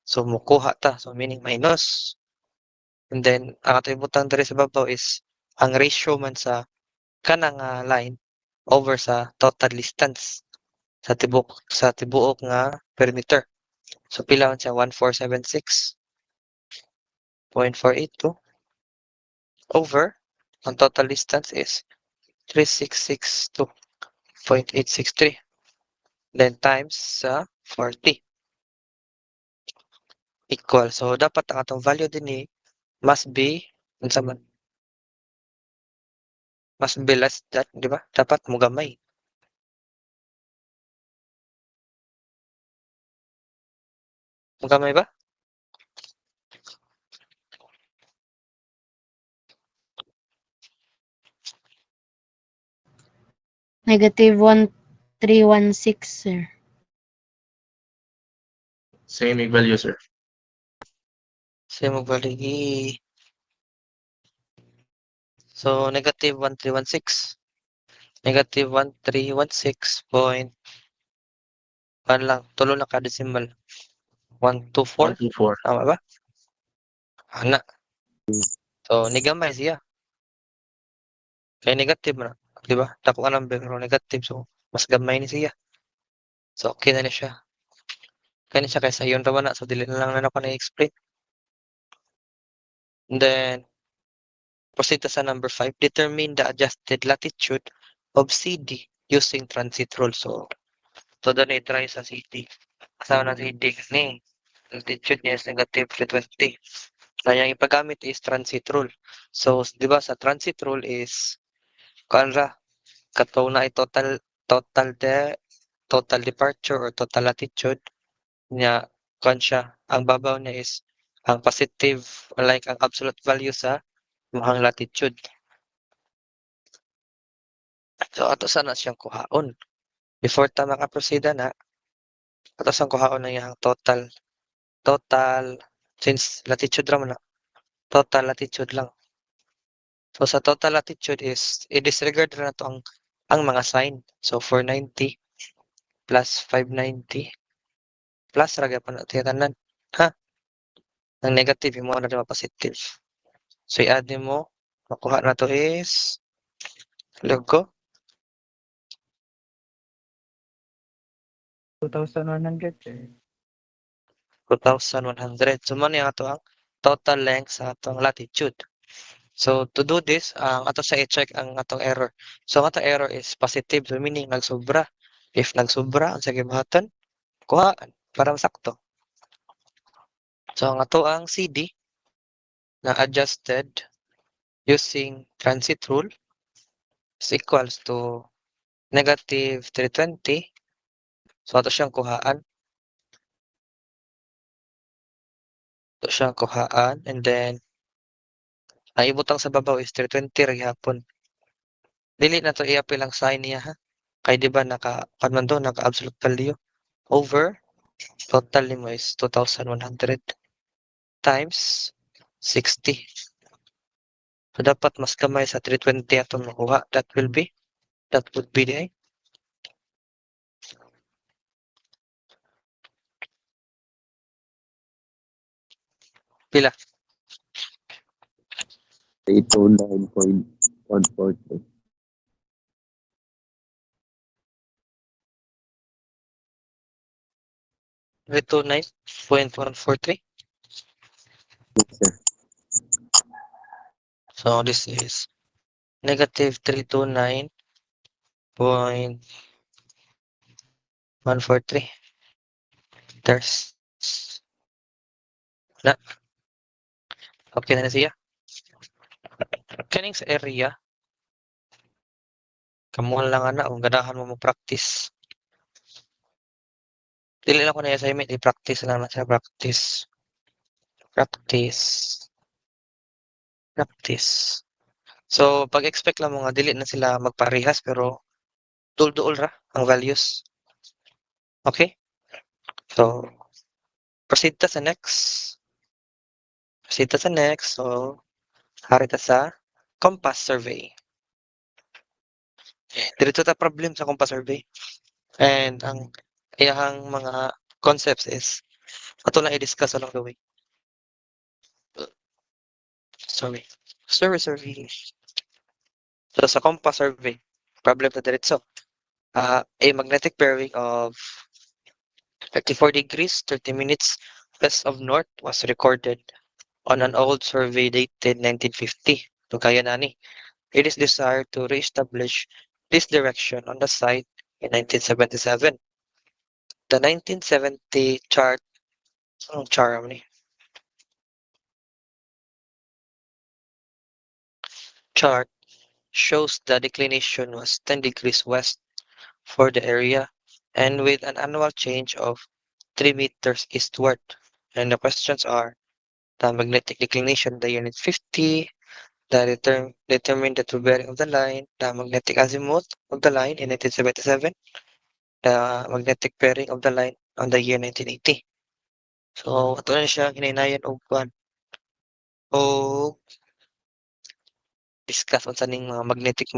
So, mukuha ta. So, meaning minus. And then, ang ato ibutang diri sa babaw is ang ratio man sa kanang line over sa total distance sa tibuok nga perimeter. So, pila man siya 1476.482 over ang total distance is 3662.863. Then times sa 40 equal. So, dapat ang atong value din ni must be unsa man, must be less that, di ba? Dapat mo gamay. Mo gamay ba? Negative 1316, sir. Same value, sir. Sa mo baligi. So, negative 1316. Negative 1316 lang, tulo na ka decimal. 124. 124. Tama ba? Ana. So, nigamay siya. Kaya negative na. Di ba? Dako ka number pero negative. So, mas gamay ni siya. So, okay na ni siya. Kaya ni siya kaysa yun raman na. So, dili na lang na ako na-explain. And then, proceed to sa number 5. Determine the adjusted latitude of CD using transit rule. So, doon i-try sa CD. Kasama na CD kasi altitude niya is negative 320. Kaya yung ipagamit is transit rule. So, di ba sa transit rule is kuan ra kataw na ay total departure or total latitude niya kuan siya. Ang babaw niya is ang positive like ang absolute value sa mahang latitude. So, ato sana siyang kuhaon. Before ta makaproceed na, ato sang kuhaon na yung total since latitude ra man na. Total latitude lang. So, sa total latitude is, i-disregard na to ang mga sign. So, 490 plus 590 plus raga pa natin tanan. Ha? Ang negative, imo na naman positive. So, i-add mo, makuha na to is, logo, 2,100 sir. 2,100. So, man yung ato ang total length sa atong latitude. So, to do this, ang ato sa i-check ang atong error. So, ang atong error is positive, so meaning nagsobra. If nagsobra, ang sa gibuhaton, kuha, para masakto. So, ang ato ang CD na adjusted using transit rule is equals to negative 320. So, ato siyang kuhaan. Ito siyang kuhaan. And then, ang ibutang sa babaw is 320 rin hapon. Dili na to i-apply lang sign niya ha. Kaya di ba naka absolute value over total nimo is 2,100 times 60. So dapat mas kamay sa 320 atong makuha. That would be the pila. 329.143. 329.143. Yes, sir. So this is negative 329.143. There's na. Okay na siya. Kaning sa area, kamo lang ana kung ganahan mo practice. Dili lang ko na assignment, i-practice lang na siya, practice. So, pag-expect lang mo nga, dili na sila magparehas, pero duol-duol ra ang values. Okay? So, proceed ta sa next. So, hari ta sa compass survey. Dito ta problem sa compass survey. And ang iyahang mga concepts is ato lang i-discuss along the way. Sorry. Survey. So, sa compass survey, problem na diretso. A magnetic bearing of 34 degrees, 30 minutes west of north was recorded on an old survey dated 1950. So, kaya na ni. It is desired to re-establish this direction on the site in 1977. The 1970 chart, anong chart ni? Chart shows the declination was 10 degrees west for the area and with an annual change of 3 meters eastward. And the questions are the magnetic declination, the unit 50, determine the true bearing of the line, the magnetic azimuth of the line in 1977, the magnetic bearing of the line on the year 1980. So, ato na siya hinaynayan og kuan o discuss unsa ning mga magnetic.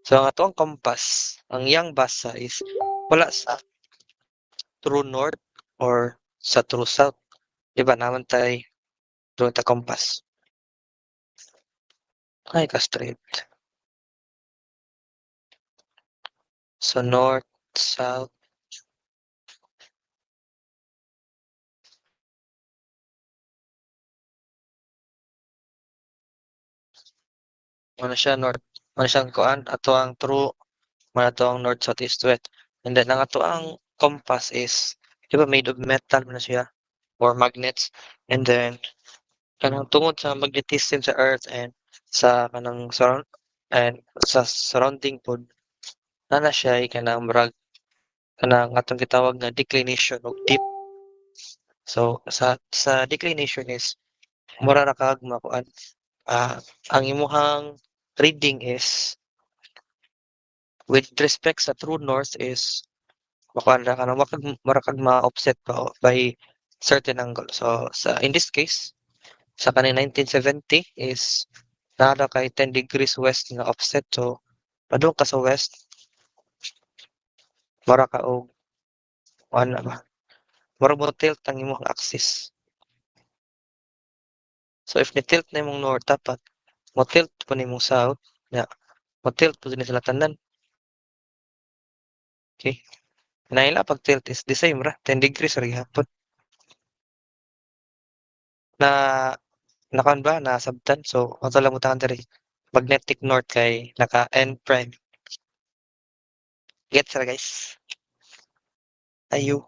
So, ang ato ang compass, ang iyang basa is wala sa true north or sa true south. Diba naman tay doon ta compass. Ay, ka-straight. So, north, south. Ano siya, north. Ano siyang kuan, ato ang true, ato ang north, south, east, west. And then, ang ato ang compass is, di ba, made of metal na siya, or magnets. And then, kanang tungod sa magnetism sa earth and sa kanang surround, and sa surrounding pod, na siya, kanang murag, kanang atong gitawag na declination o dip. So, sa declination is, mura ra kag makuan. Ang imuhang reading is with respect sa true north is makuan ra kanang mura kag ma-offset pa by certain angle. So sa in this case sa kaning 1970 is nada kay 10 degrees west nga offset. So padung ka sa west mura ka og ano ba? Mura mo tilt ang imong axis. So if ni-tilt na imong north dapat mo-tilt po nimong south, ya. Mo-tilt po din sila tanan. Okay. Naila pag tilt is the same ra, 10 degrees ra gihapon. Na nakuan ba nasabtan, so ato lang utahan diri magnetic north kay naka N prime. Gets ra guys. Ayu.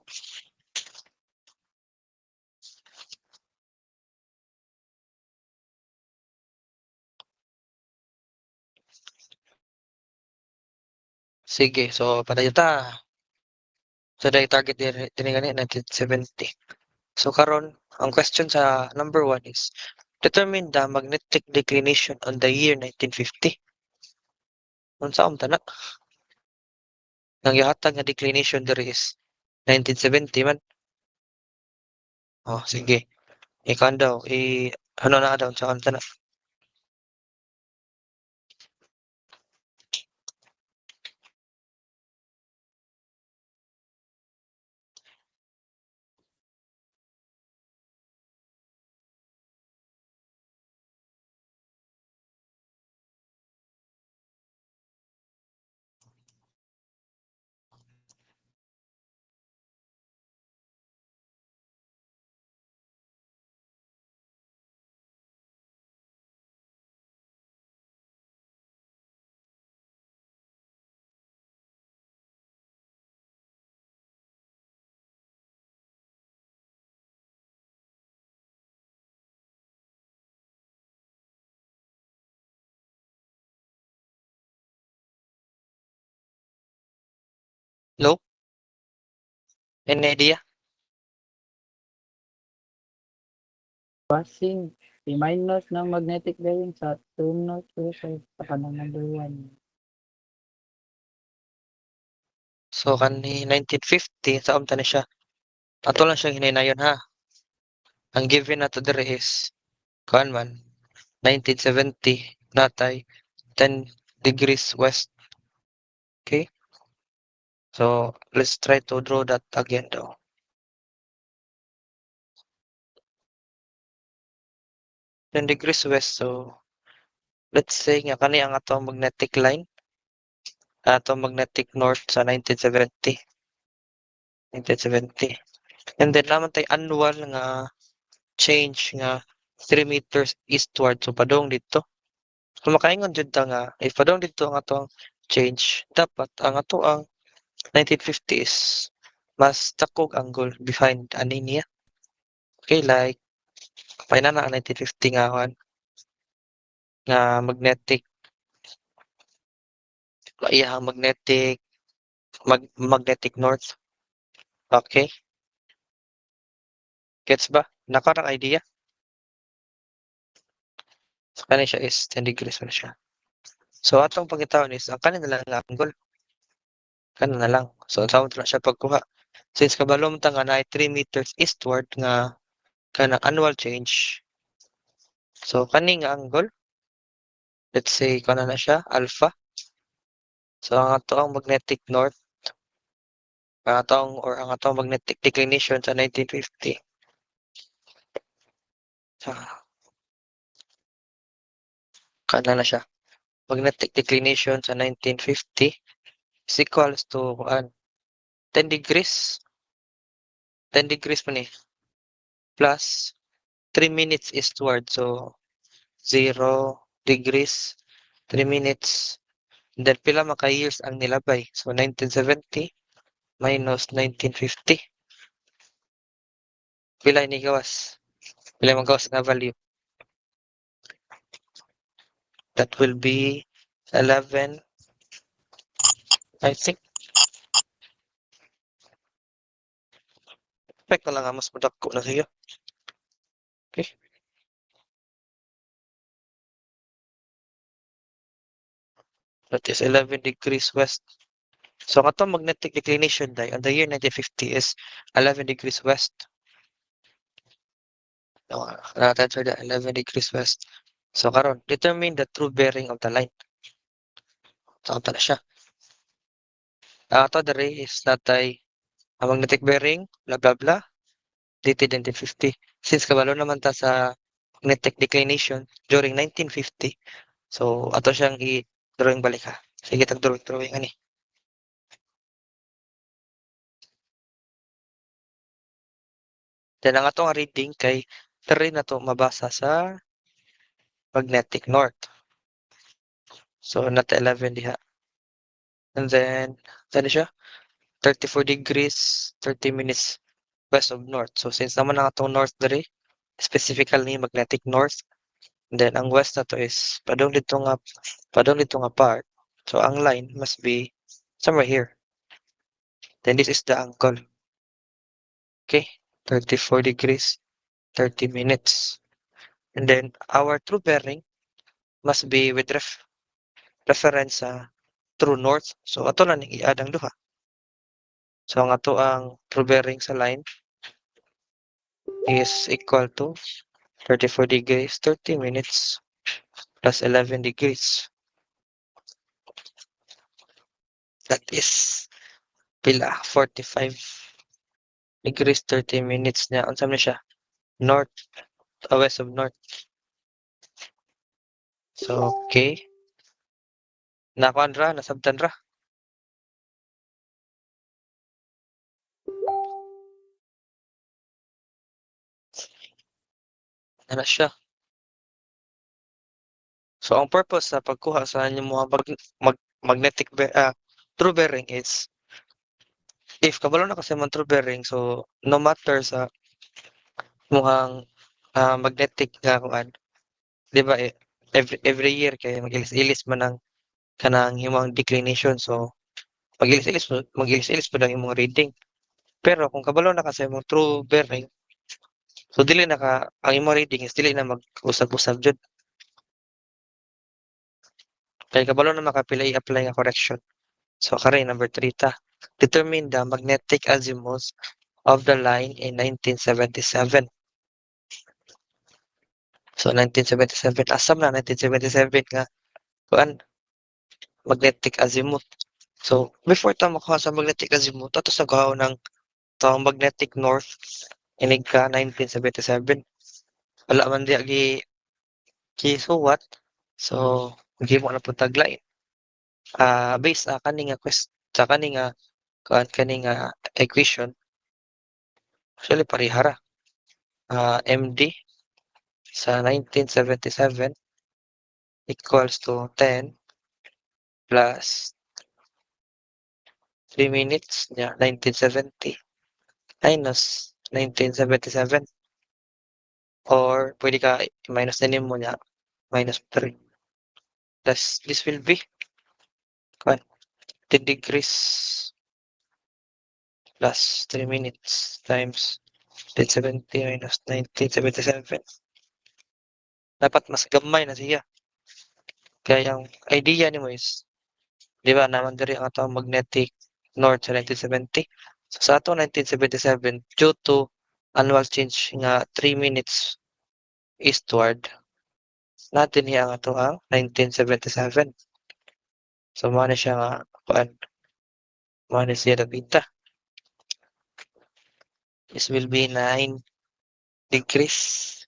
Sige, so padayon ta. So dahil target din gani 1970. So karon ang question sa number 1 is determine the magnetic declination on the year 1950. Unsa man tana? Ang gihatag nga declination diri is 1970 man. Oh, sige. Ikan daw, ano na daw sa kanta na. Hello? Any idea? Passing. I-minus ng magnetic bearing sa terminal pressure sa kanang number 1. So kani 1950 sa umta ni siya. Ato lang siyang hinaynayon ha. Ang given nato diri is kuan man 1970 natay 10 degrees west. Okay? So let's try to draw that again daw. Ten degrees west, so let's say nga kani ang atong magnetic line, atong magnetic north sa 1970. 1970. And then naman tay annual nga change nga 3 meters eastward, so padong dito. So makaingon jud ta nga if padong dito ang atong change, dapat ang ato ang 1950 is mas dakog angle behind ani niya. Okay, like paina na ang 1950 nga kuan nga magnetic iyahang magnetic north. Okay? Gets ba? Nakarang idea? So kani siya is 10 degrees na siya. So atong pangitawon is ang kanin na lang nga angle. Kanin na lang. So saan na siya pagkuha. Since kabalo mo nga na 3 meters eastward nga kanang annual change. So kani nga angle, let's say kana na siya alpha. So ang ato ang magnetic north ang atong magnetic declination sa 1950. So, kana na siya. Magnetic declination sa 1950 is equals to 10 degrees. 10 degrees man eh. Plus 3 minutes eastward. So 0 degrees, 3 minutes. And then pila maka years ang nilabay. So 1970 minus 1950. Pila ini gawas? Pila magawas na value? That will be 11, I think. Expect na lang nga mas madako na siya. Okay. That is 11 degrees west. So ang atong magnetic declination on the year 1950 is 11 degrees west. No, natin for the 11 degrees west. So karon determine the true bearing of the line. So na siya. Ato dere is natay ang magnetic bearing blah blah blah dated 1950. Since kabalo naman ta sa magnetic declination during 1950. So ato siyang i-drawing balik ha. Sige tag-drawing ani. Then ang atong reading kay diri na to mabasa sa magnetic north. So nata 11 diha. And then tani siya 34 degrees 30 minutes west of north. So since naman ang atong north diri specifically magnetic north, then ang west na to is padung dito nga part. So ang line must be somewhere here. Then this is the angle. Okay, 34 degrees 30 minutes. And then our true bearing must be with reference sa true north. So ato na ning i-add ang duha. So ang ato ang true bearing sa line is equal to 34 degrees 30 minutes plus 11 degrees. That is pila 45 degrees 30 minutes niya. Unsa man siya? North, west of north. So okay. Nakuan ra, nasabtan ra. Ano siya? So ang purpose sa pagkuha sa inyong mga magnetic true bearing is if kabalo na kasi man true bearing, so no matter sa muhang magnetic nga kuan, di ba every year kay magilis-ilis man ang kanang imong declination. So magilis-ilis pa lang imong reading. Pero kung kabalo na kasi imong true bearing, so dili na ka ang imong reading is dili na mag-usab-usab jud. Kay kabalo na makapila i-apply nga correction. So kare number 3 ta. Determine the magnetic azimuth of the line in 1977. So 1977 asam na 1977 nga kuan magnetic azimuth. So before ta makuha sa magnetic azimuth, ato sa kuha ng tawag magnetic north inig ka 1977. Wala man di gisuwat. So gihimo na pud tag line. Based kani nga sa kani nga kani nga equation. Actually parihara. MD sa 1977 equals to 10 plus 3 minutes niya 1970 minus 1977 or pwede ka minus na mo niya minus 3 plus this will be 10 degrees plus 3 minutes times 1070 minus 1977. Dapat mas gamay na siya. Kaya yung idea ni mo is, di ba, naman diri ang atong magnetic north sa 1970. So sa atong 1977, due to annual change nga 3 minutes eastward, natin hiya nga to ang 1977. So mo na siya nga kuan, mo na siya dapita. This will be 9 degrees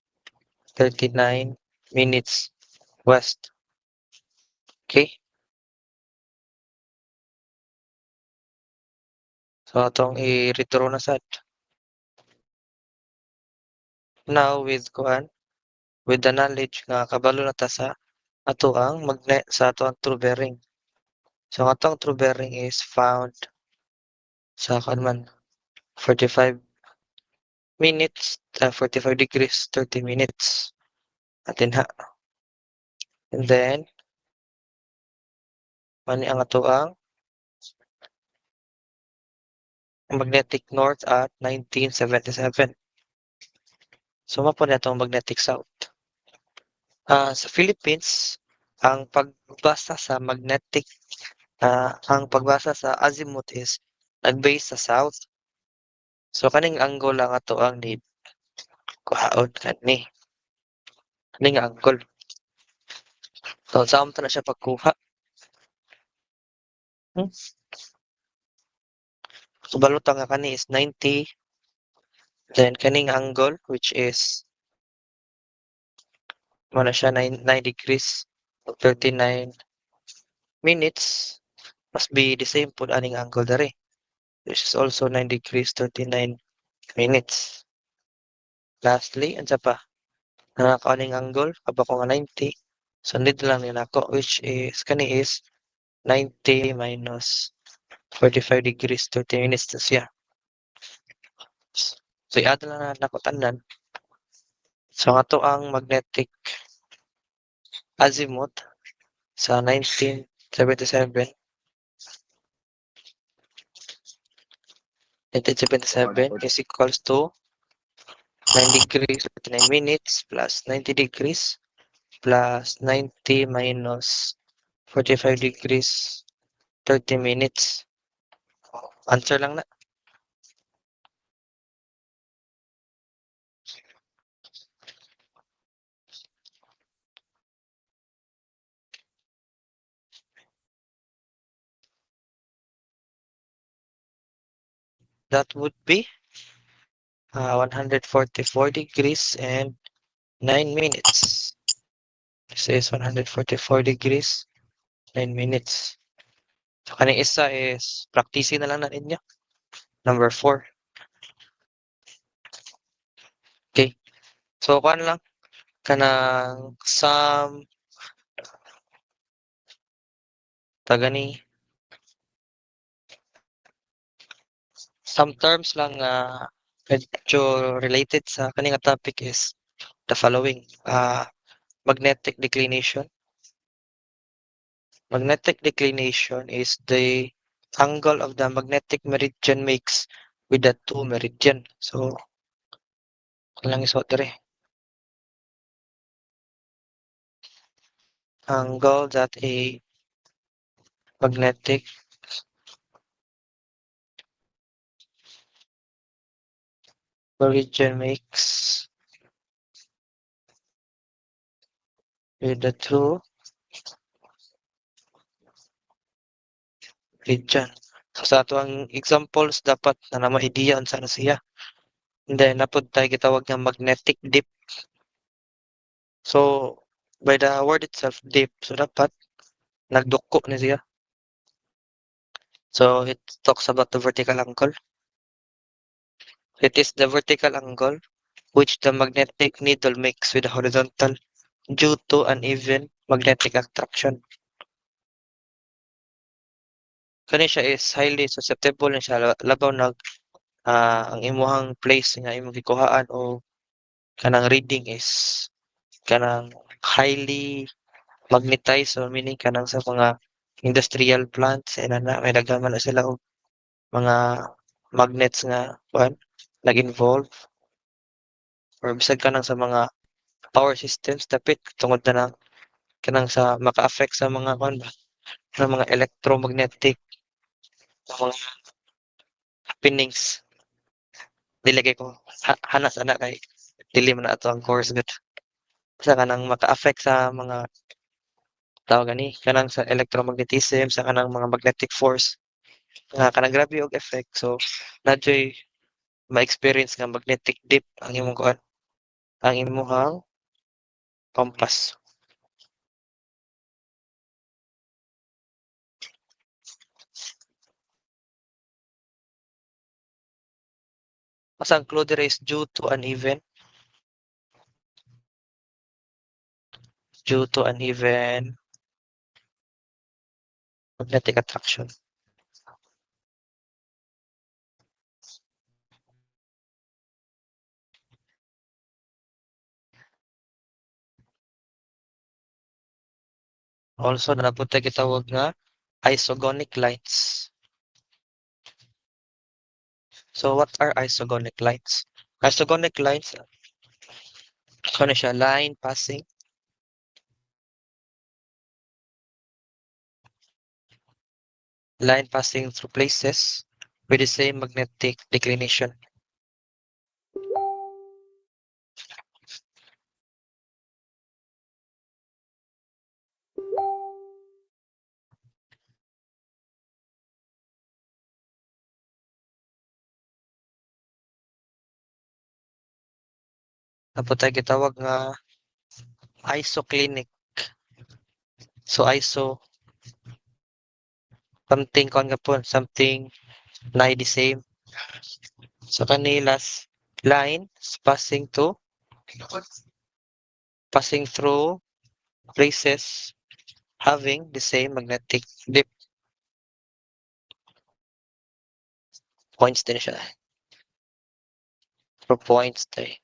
39 minutes west. Okay? So atong i-redraw na sad. Now with kuan, with the knowledge nga kabalo na ta sa ato ang sa ato ang true bearing. So ang atong true bearing is found sa kanman 45 minutes, 45 degrees 30 minutes. Atin ha. And then mani ang ato ang magnetic north at 1977. So mapo na itong magnetic south. Sa Philippines, ang pagbasa sa magnetic ang pagbasa sa azimuth is nag-base sa south. So kaning angle lang ato ang ni kuhaon kani. Kaning angle. So saan na siya pagkuha? So balot nga kani is 90. Then kaning angle which is Mana siya 9 degrees 39 minutes must be the same pud aning angle dere. This is also 9 degrees 39 minutes. Lastly, unsa pa? Nanakaw aning angle kabako nga 90. So dito lang ni nako which is kani is 90 minus 45 degrees 30 minutes na siya. So i-add lang na nako tanan. So ato ang magnetic azimuth sa 1977 is equals to 9 degrees 39 minutes plus 90 degrees plus 90 minus 45 degrees 30 minutes. Answer lang na. That would be 144 degrees and 9 minutes. This is 144 degrees 9 minutes. So kaning isa is practicing na lang na ninyo. Number 4. Okay. So kuan lang kanang sum tagani some terms lang medyo related sa kaning topic is the following. Magnetic declination. Magnetic declination is the angle of the magnetic meridian makes with the two meridian. So, lang isuot dire. Angle that a magnetic meridian makes with the two meridian. So, sa ato ang examples, dapat na naman idea unsa na siya. And then, napod tayo gitawag nga magnetic dip. So, by the word itself, dip, so dapat nagduko na siya. So, it talks about the vertical angle. It is the vertical angle which the magnetic needle makes with the horizontal due to uneven magnetic attraction. Kani siya is highly susceptible na siya labaw nag ang imuhang place nga imong gikuhaan o kanang reading is kanang highly magnetized, so meaning kanang sa mga industrial plants na may daghan man na sila og mga magnets nga kuan nag-involve or bisag kanang sa mga power systems dapit tungod na lang kanang sa maka-affect sa mga kuan ba ng mga electromagnetic na mga happenings. Dili kay ko hanas ana kay dili man na ato ang course gud. Basta kanang maka-affect sa mga tawag ani kanang sa electromagnetism sa kanang mga magnetic force nga kanang grabe og effect. So nadyoy ma-experience nga magnetic dip ang imong kuan ang imong compass. As ang clue dere is due to uneven magnetic attraction. Also nanapod tayo gitawag nga isogonic lines. So what are isogonic lines? Isogonic lines ano siya line passing through places with the same magnetic declination. Napod tayo gitawag nga isoclinic. So iso something kon gapon, something na the same. So kanilas line is passing through places having the same magnetic dip. Points din siya. For points tayo.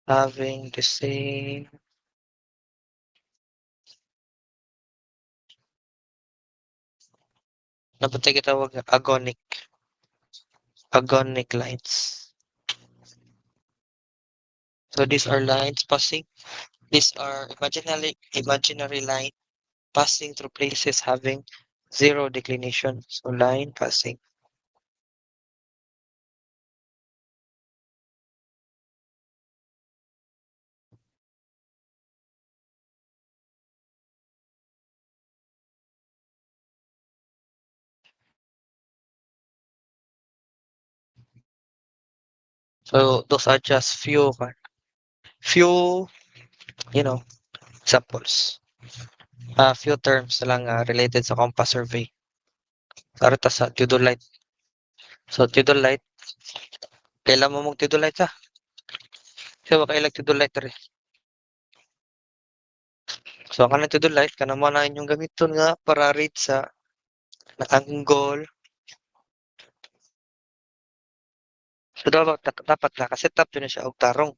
Having the same napatay kitawag nga agonic lines. So these are lines passing. These are imaginary line passing through places having zero declination. So line passing. So those are just few, you know, examples. Few terms na lang related sa compass survey. Para ta sa theodolite. So theodolite, kailan mo mong theodolite ha? Siya ba kailang theodolite rin? So kanang theodolite, kanang mo na inyong gamiton nga para rate sa angle. So dapat nakaset up yun siya og tarong.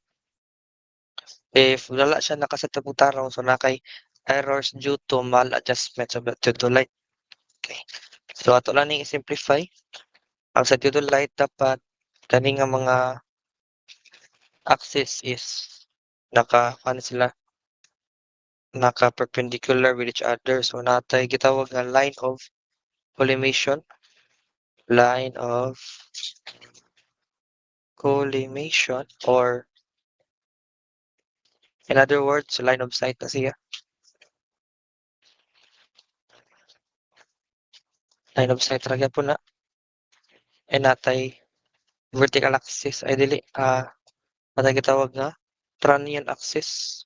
If wala siya nakaset up og tarong, so nakay errors due to maladjustment sa theodolite. Okay. So ato lang ning i-simplify. Ang sa theodolite dapat kani nga mga axis is naka-perpendicular with each other. So natay gitawag nga line of collimation. Line of collimation or in other words, line of sight na siya. Line of sight ra po na. E natay vertical axis ay dili natay gitawag nga Tronian axis.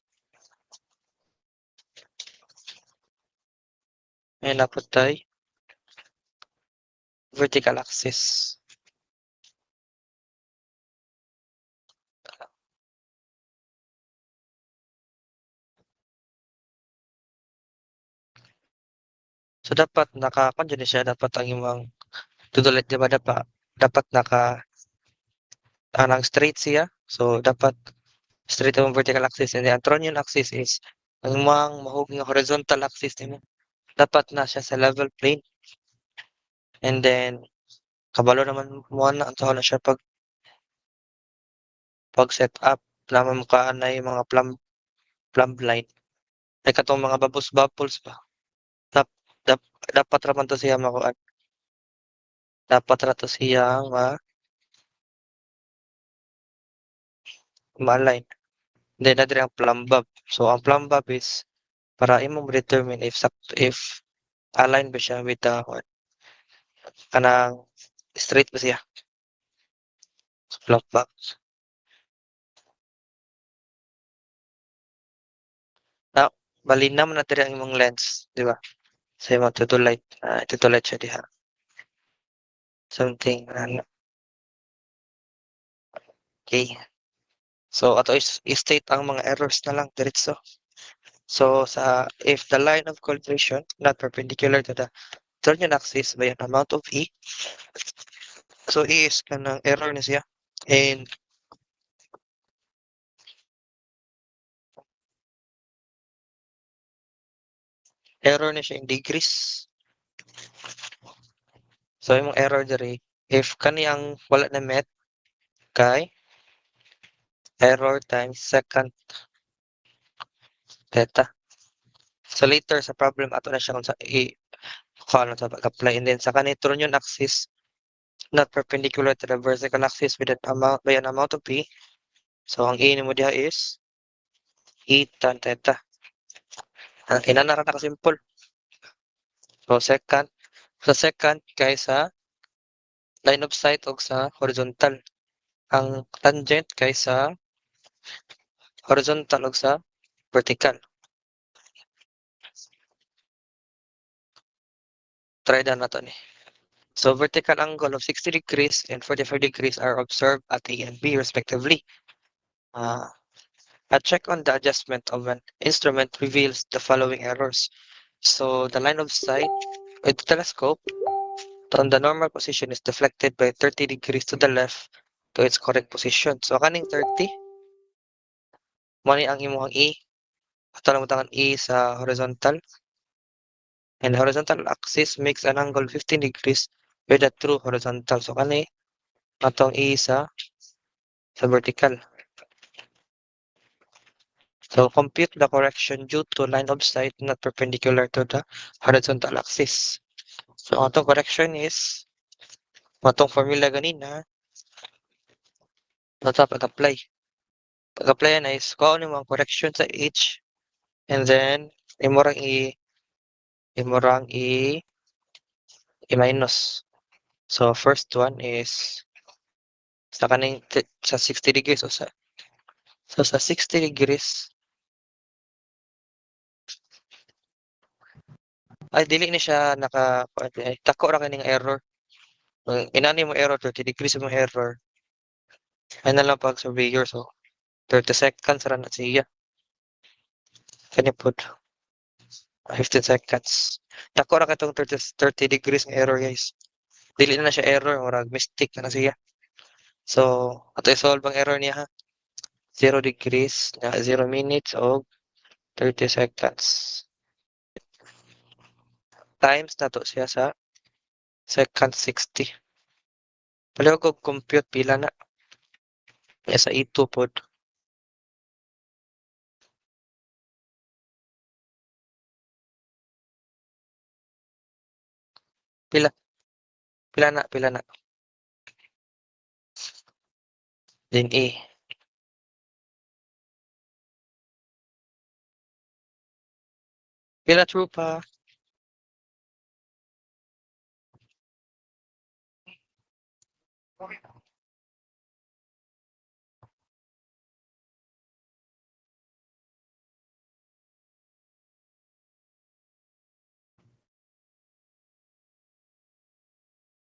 Ay naputay vertical axis. So dapat naka-conjugate siya, dapat ang imong tudulit di ba dapat nang straight siya. So dapat straight ang vertical axis and the Tronian axis is ang imong mahug nga horizontal axis nimo. Dapat na siya sa level plane. And then kabalo naman mo na ang na siya pag set up naman mo kaanay mga plumb line. Ay katong mga bubbles ba. Dap, dapat raman to siya makuan. Dapat ra to siya ma-align. Then na ang plumb bob. So ang plumb bob is para imong determine if align ba siya with the kanang straight ba siya. Plumb bob. Now, malinaw na diri ang imong lens, di ba? Sa imong tutulite, tutulite siya diha. Something okay. So ato is state ang mga errors na lang diretso. So if the line of collimation not perpendicular to the Tronian axis by an amount of E, so E is kanang error na siya. And error na siya in degrees. So imong error diri if kani ang wala na met kay error times secant theta. So later sa problem ato na siya kung sa ano sa pag-apply, and then sa kani Tronian axis not perpendicular to the vertical axis with an amount by an amount of P. So ang E nimo diha is E tan theta. Ang inanara na simple. So secant kay sa line of sight og sa horizontal. ang tangent kaysa horizontal ug sa vertical. Try na nato ni. So vertical angle of 60 degrees and 45 degrees are observed at A and B respectively. A check on the adjustment of an instrument reveals the following errors. So the line of sight with the telescope on the normal position is deflected by 30 degrees to the left to its correct position. So kaning 30, mo ni ang imong E. Ato lang ang E sa horizontal. And the horizontal axis makes an angle 15 degrees with a true horizontal. So kani atong E sa vertical. So compute the correction due to line of sight not perpendicular to the horizontal axis. So atong correction is atong formula ganina ito pag-apply. Pag-apply na is kuha ni mga correction sa H and then imurang i-minus. So first one is sa kaning sa 60 degrees o sa 60 degrees ay dili ni siya tako ra kaning error. Inani mo error 30 degrees mo error. Ay na lang pag surveyor so 30 seconds ra na siya. Kani pod 15 seconds. Tako ra katong 30 degrees ng error guys. Dili na siya error or mistake na siya. So ato i-solve ang error niya ha. 0 degrees na 0 minutes o 30 seconds. Times na to siya sa second 60. Paliw ko compute pila na. Sa E2 pod. Pila na. Then E. Pila true pa.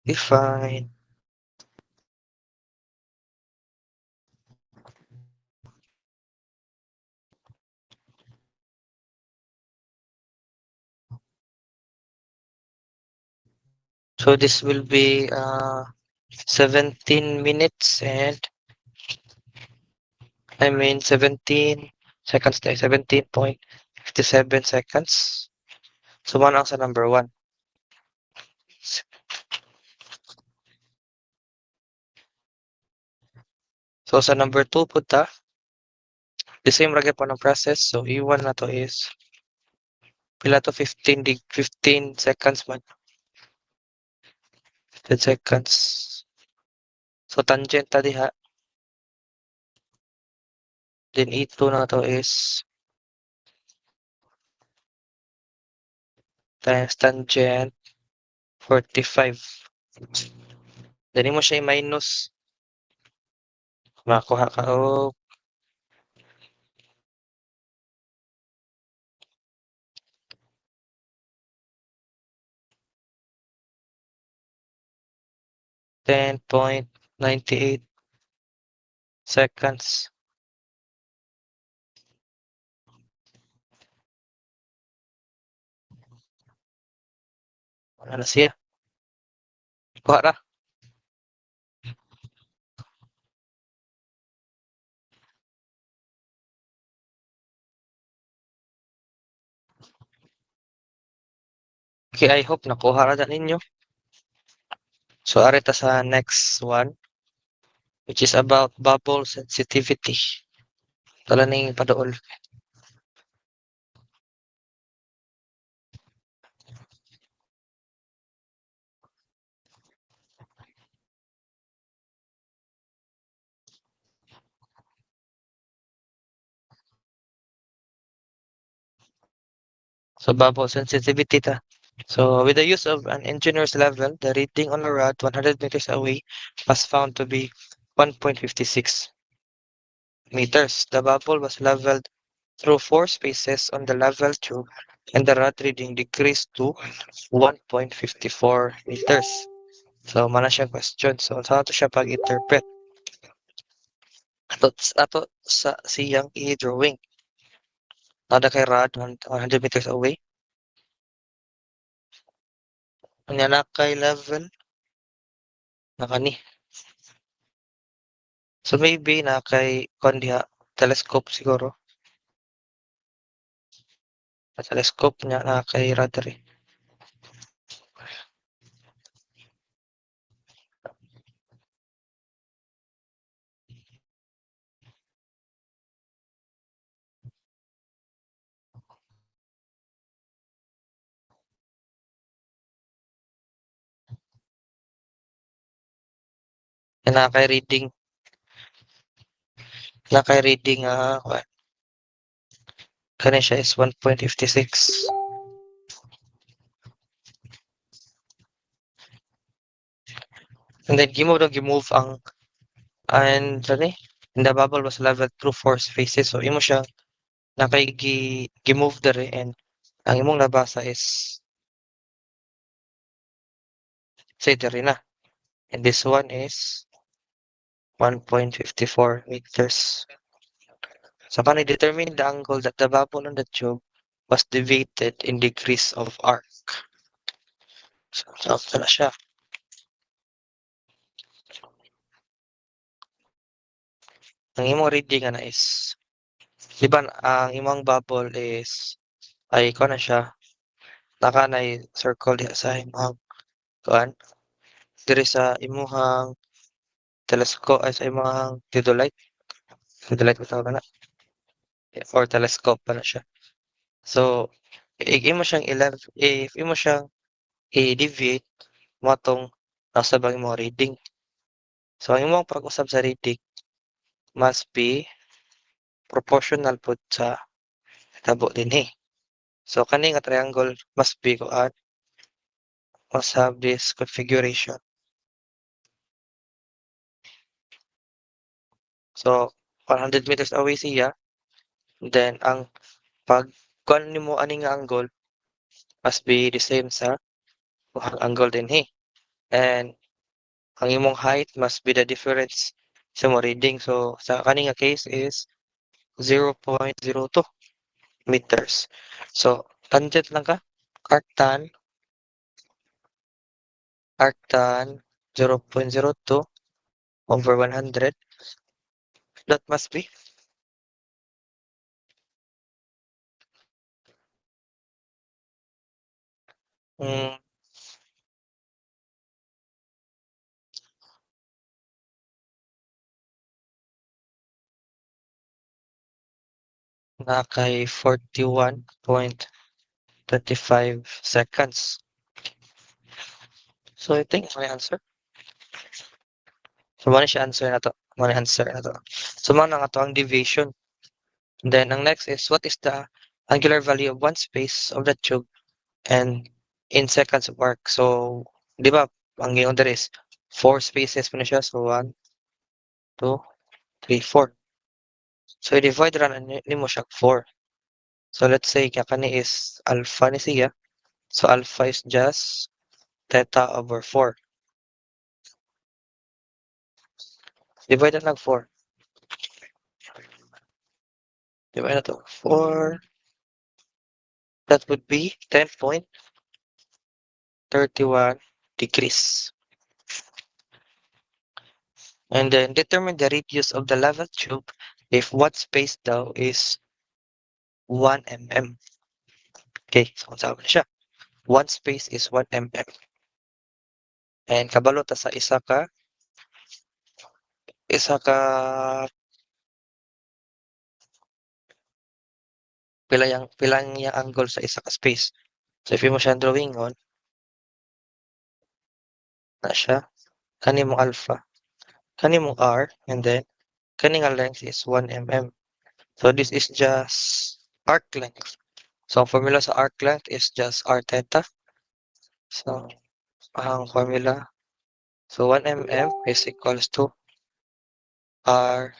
Define. So this will be 17 minutes and 17 seconds tayo. 17.57 seconds. So one ang sa number 1. So sa number 2 punta, the same ragay po ng process. So E1 na to is pila to 15 seconds man. 15 seconds. So tangent ta diha. Then E2 na to is times tangent 45. Then mo siya i-minus. Makuha ka o 10.98 seconds. Wala na siya. Kuha ra. Okay, I hope nakuha ra na ninyo. So arita sa next one, which is about bubble sensitivity. Tala ning paduol. So bubble sensitivity ta. So with the use of an engineer's level, the reading on a rod 100 meters away was found to be 1.56 meters. The bubble was leveled through 4 spaces on the level tube and the rod reading decreased to 1.54 meters. So, mana siya question. So, sa ato siya pag-interpret. Ato sa siyang i-drawing. Nada kay rod 100 meters away. Anya na kay level. Nakani. So, maybe na kay diha telescope siguro. Sa telescope niya na kay radar eh. Na kay reading. Na kay reading kani siya is 1.56. And then gimove ang and the bubble was leveled through 4 spaces. So imo siya na kay gimove dere and ang imong nabasa is say dere na. And this one is 1.54 meters. So can I determine the angle that the bubble on the tube was deviated in degrees of arc? So ito na siya. Ang imong reading na is, di ba ang imong bubble is, ay ko na siya, naka na circle diha sa imong kuan, diri sa imong telescope ay sa imong theodolite ba tawag na or telescope pa na siya. So, imo siyang if imo siyang i-deviate mo atong nasa bang imong reading. So, ang imong pag-usab sa reading must be proportional pud sa tabo dinhi. So, kani nga triangle must be must have this configuration. So, 100 meters away siya. Then, ang kuan nimo ani nga angle must be the same sa angle dinhi. And ang imong height must be the difference sa mo reading. So, sa kani nga case is 0.02 meters. So, tangent lang ka. Arctan 0.02 over 100. That must be mm, na kay 41.35 seconds. So, I think my answer. So, siya answer na to. Answer na to. So, na nga to ang deviation. Then, ang next is, what is the angular value of one space of the tube and in seconds of arc? So, di ba, ang ngayon there is 4 spaces pa na siya. So, 1, 2, 3, 4. So, i-divide ra ni mo siya 4. So, let's say, kani is alpha ni siya. So, alpha is just theta over 4. Divide na lang 4. Divide na to 4. That would be 10.31 degrees. And then determine the radius of the level tube if what space daw is 1 mm. Okay, so kung saan na siya. One space is 1 mm. And kabalo ta sa isa ka pilang yang angle sa isa ka space. So if mo siya drawing on na siya kanimong alpha, kanimong r, and then kaning length is 1 mm. So this is just arc length. So ang formula sa arc length is just r theta. So ang formula, so 1 mm is equals to r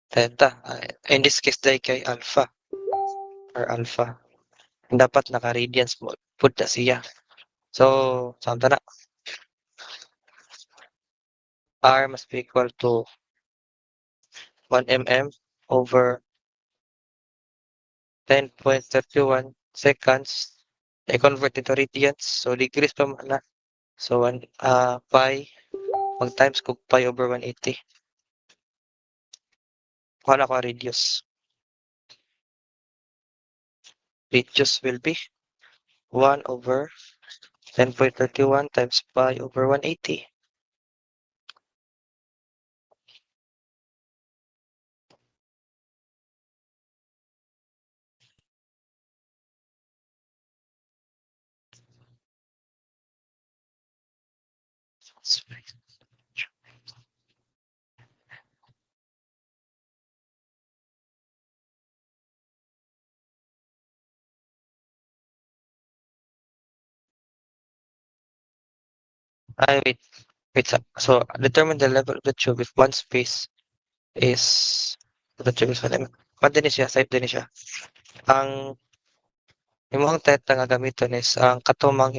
theta. In this case, dahil kay alpha or alpha. Dapat naka-radians mo. Put na siya. So, saan na? R must be equal to 1 mm over 10.31 seconds. I-convert into radians. So, degrees pa man na. So, pi, mag-times kog pi over 180. Kuha na ko radius. Radius will be 1 over 10.31 times pi over 180. Wait. Wait. So, determine the level of the tube if one space is the tube is 1 mm. What din siya? Side din siya. Ang imuhang theta nga gamiton is ang katumang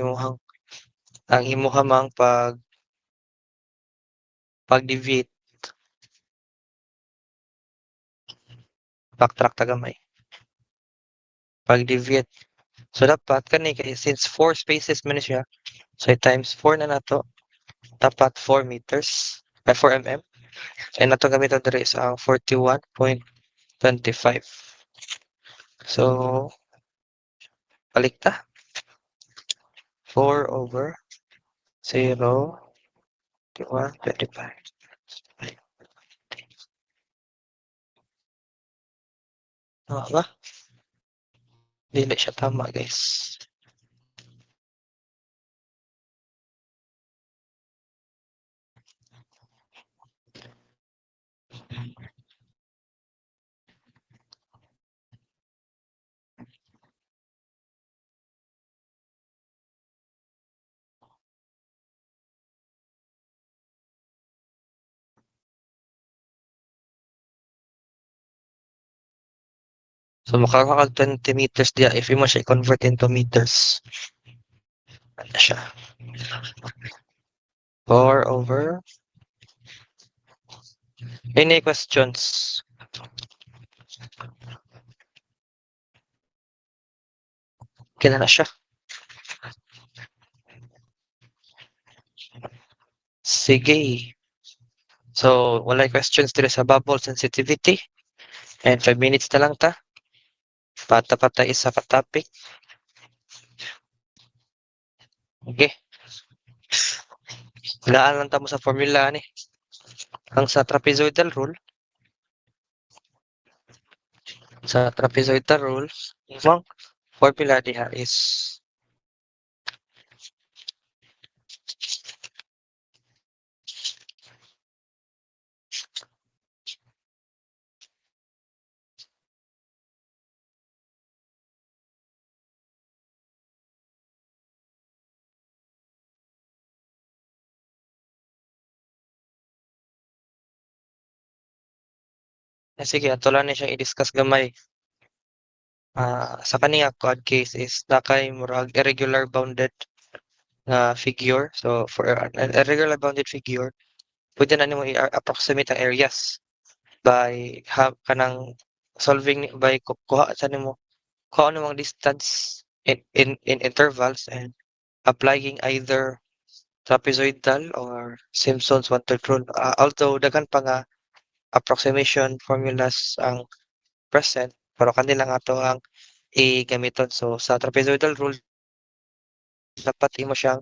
ang imuhamang pag-deviate backtrack ta gamay. Pag-deviate. So dapat kani kay since 4 spaces man siya. So times 4 na nato. Dapat 4 meters. 4 mm. And nato gamiton diri is ang 41.25. So balik ta. 4 over 0, 41.25. Tama ba? Dili siya tama, guys. So makakakag 20 meters diya if mo siya i-convert into meters. Ano siya? 4 over. Any questions? Kina na siya. Sige. So, wala questions dito sa bubble sensitivity. And 5 minutes na lang ta. Pata-pata isa ka topic. Okay. Gaan lang ta mo sa formula ni. Ang sa trapezoidal rule. Sa trapezoidal rule, ang formula diha is sige, ato lang ni siya i-discuss gamay. Sa kaniya quad case is nakay murag irregular bounded na figure. So for an irregular bounded figure, pwede na nimo i-approximate ang areas by kanang solving by kuha sa nimo kuha nimo ang distance in intervals and applying either trapezoidal or Simpson's one-third rule. Although daghan pa nga approximation formulas ang present, pero kanila nga to ang i-gamiton. So sa trapezoidal rule, dapat imo siyang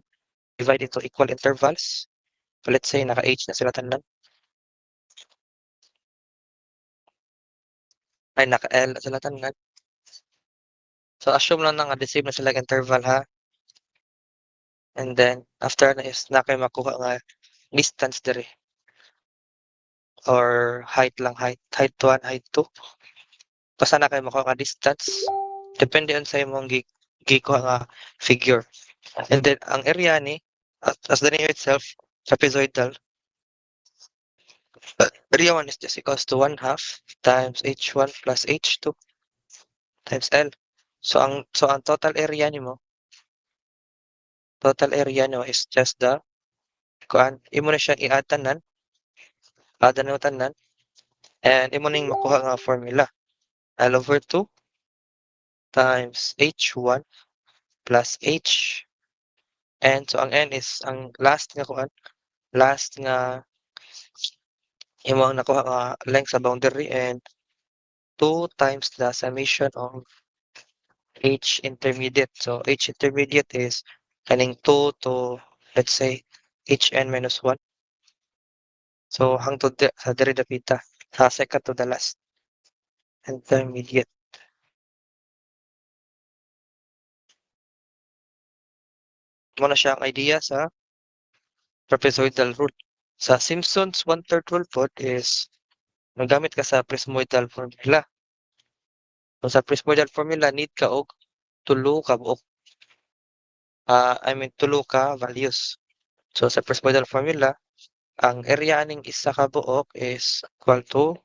divide into equal intervals. So let's say naka-H na sila tanan. Ay, naka-L na sila tanan. So assume lang na nga the same na sila interval ha. And then after na is na kayo makuha nga distance diri. Or height lang, height 1, height 2. Basta na kayo makuha nga distance. Depende on sa imong gikuha nga figure. And then ang area ni as the name itself, trapezoidal. area 1 is just equals to 1/2 times h1 plus h2 times L. So ang total area nimo is just the kuan imo na siya i-add tanan, and imo ning makuha nga formula. L over 2 times h1 plus h, and so ang n is ang last nga imo ang nakuha nga length sa boundary, and 2 times the summation of h intermediate. So h intermediate is kaning 2 to, let's say, hn minus 1. So hangtod sa diri dapita sa second to the last intermediate. Mo na siya ang idea sa trapezoidal rule. Sa Simpson's 1/3 rule pod is nagamit ka sa prismoidal formula. So sa prismoidal formula need ka og tulo ka buok. Tulo ka values. So sa prismoidal formula, ang area ning isa ka buok is equal to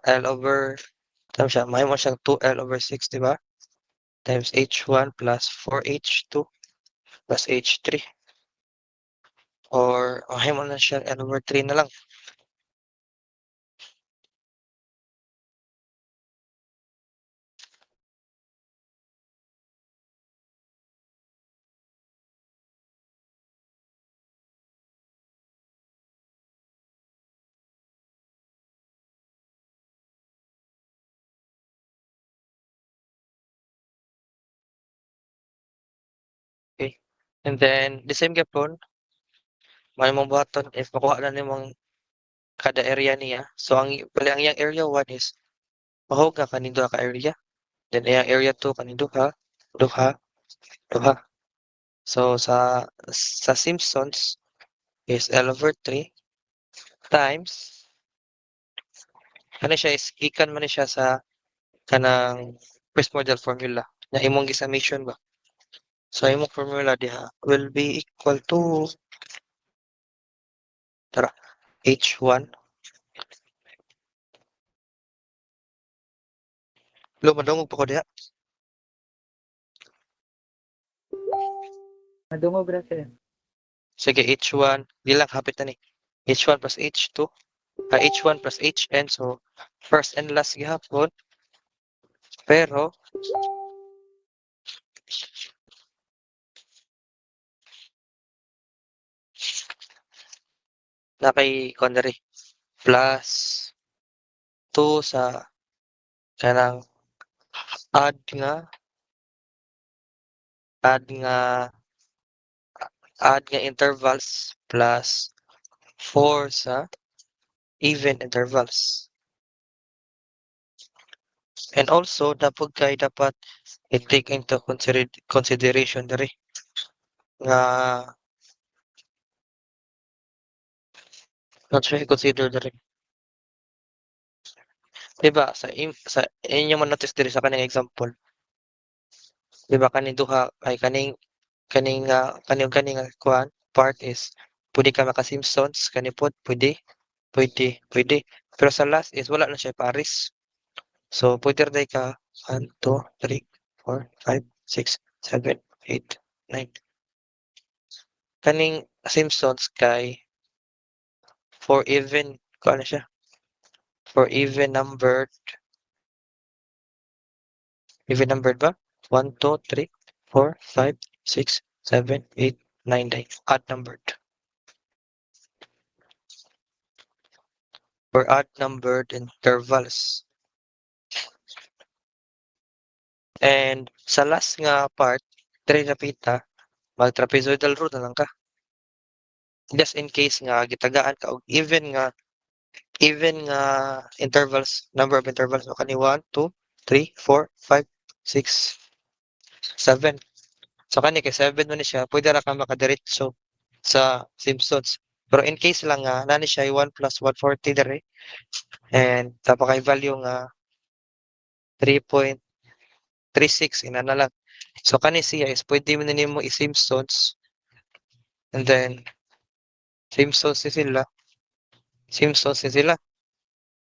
L over, tama siya, mahimo siyang 2L over 6, di ba? Times h1 plus 4h2 plus h3. Or mahimo na siya L over 3 na lang. Okay. And then, the same gapon, mahimong buhaton if makuha na nimong kada area niya. So, ang iyang area 1 is mahog nga kaning duha ka area. Then, iyang area 2 kaning duha. So, sa Simpsons is L over 3 times, ano siya is, gikan man ni siya sa kanang primordial formula na imong gi-summation ba. So, imong formula diha will be equal to, tara, h1. Madungog pa ko diha. Nadungog ra sir. Sige, h1, di lang hapit na ni. h1 plus h2, h1 plus hn. So, first and last gihapon. Pero, na kay Connery plus 2 sa kanang add nga intervals plus 4 sa even intervals. And also, dapat i-take into consideration diri nga not sure i-consider diri. Diba, sa inyo man notice diri sa kaning example. Diba, kaning duha ay kaning kuan part is pwede ka maka-Simpsons, kani pod pwede. Pero sa last is wala na siya pares. So pwede rin ka 1, 2, 3, 4, 5, 6, 7, 8, 9. Kaning Simpsons kay for even kuan na siya. For even numbered ba? 1, 2, 3, 4, 5, 6, 7, 8, 9, 9. Odd numbered. For odd numbered intervals. And sa last nga part, diri napita, mag-trapezoidal rule na lang ka. Just in case nga gitagaan ka og even nga intervals, number of intervals o kani 1, 2, 3, 4, 5, 6, 7. So kani kay 7 man ni siya, pwede ra ka makadiretso sa Simpsons. Pero in case lang nga nani siya 1 plus 140 dere, and tapos kay value nga 3.36 ina na lang. So kani siya is pwede mo nimo i-Simpsons, and then Same source ni sila. Same source ni sila.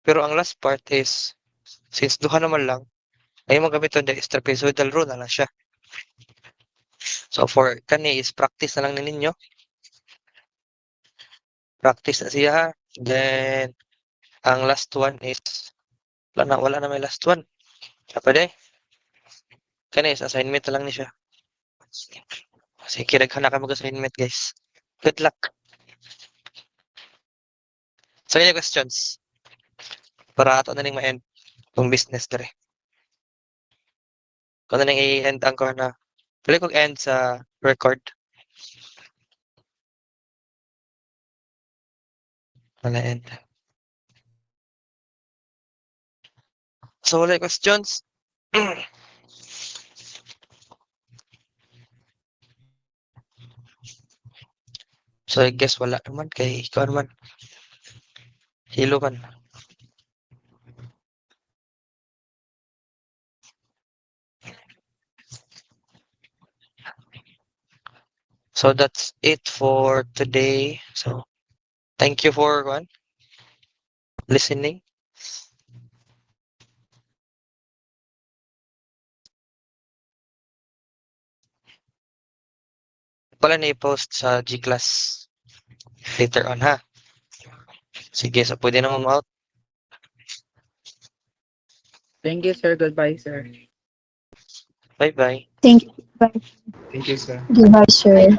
Pero ang last part is, since duha naman lang, ay magamit on the trapezoidal rule na lang siya. So for kani is practice na lang ni ninyo. Practice na siya. Then, ang last one is, wala na may last one. Apa day? Kani is assignment na lang ni siya. Sige, daghan na ka mag-assignment guys. Good luck. So, any questions? Para ato na ning ma-end tong business dire. Kung na nang i-end ang ko na. Pwede kong end sa record. Wala end. So, wala questions? So, I guess wala naman kay ikaw naman. Hilo man. So, that's it for today. So, thank you for listening. Pala na i-post sa G-Class later on, ha? Sige, so pwede na out. Thank you, sir. Goodbye, sir. Bye-bye. Thank you. Thank you, sir. Goodbye, sir.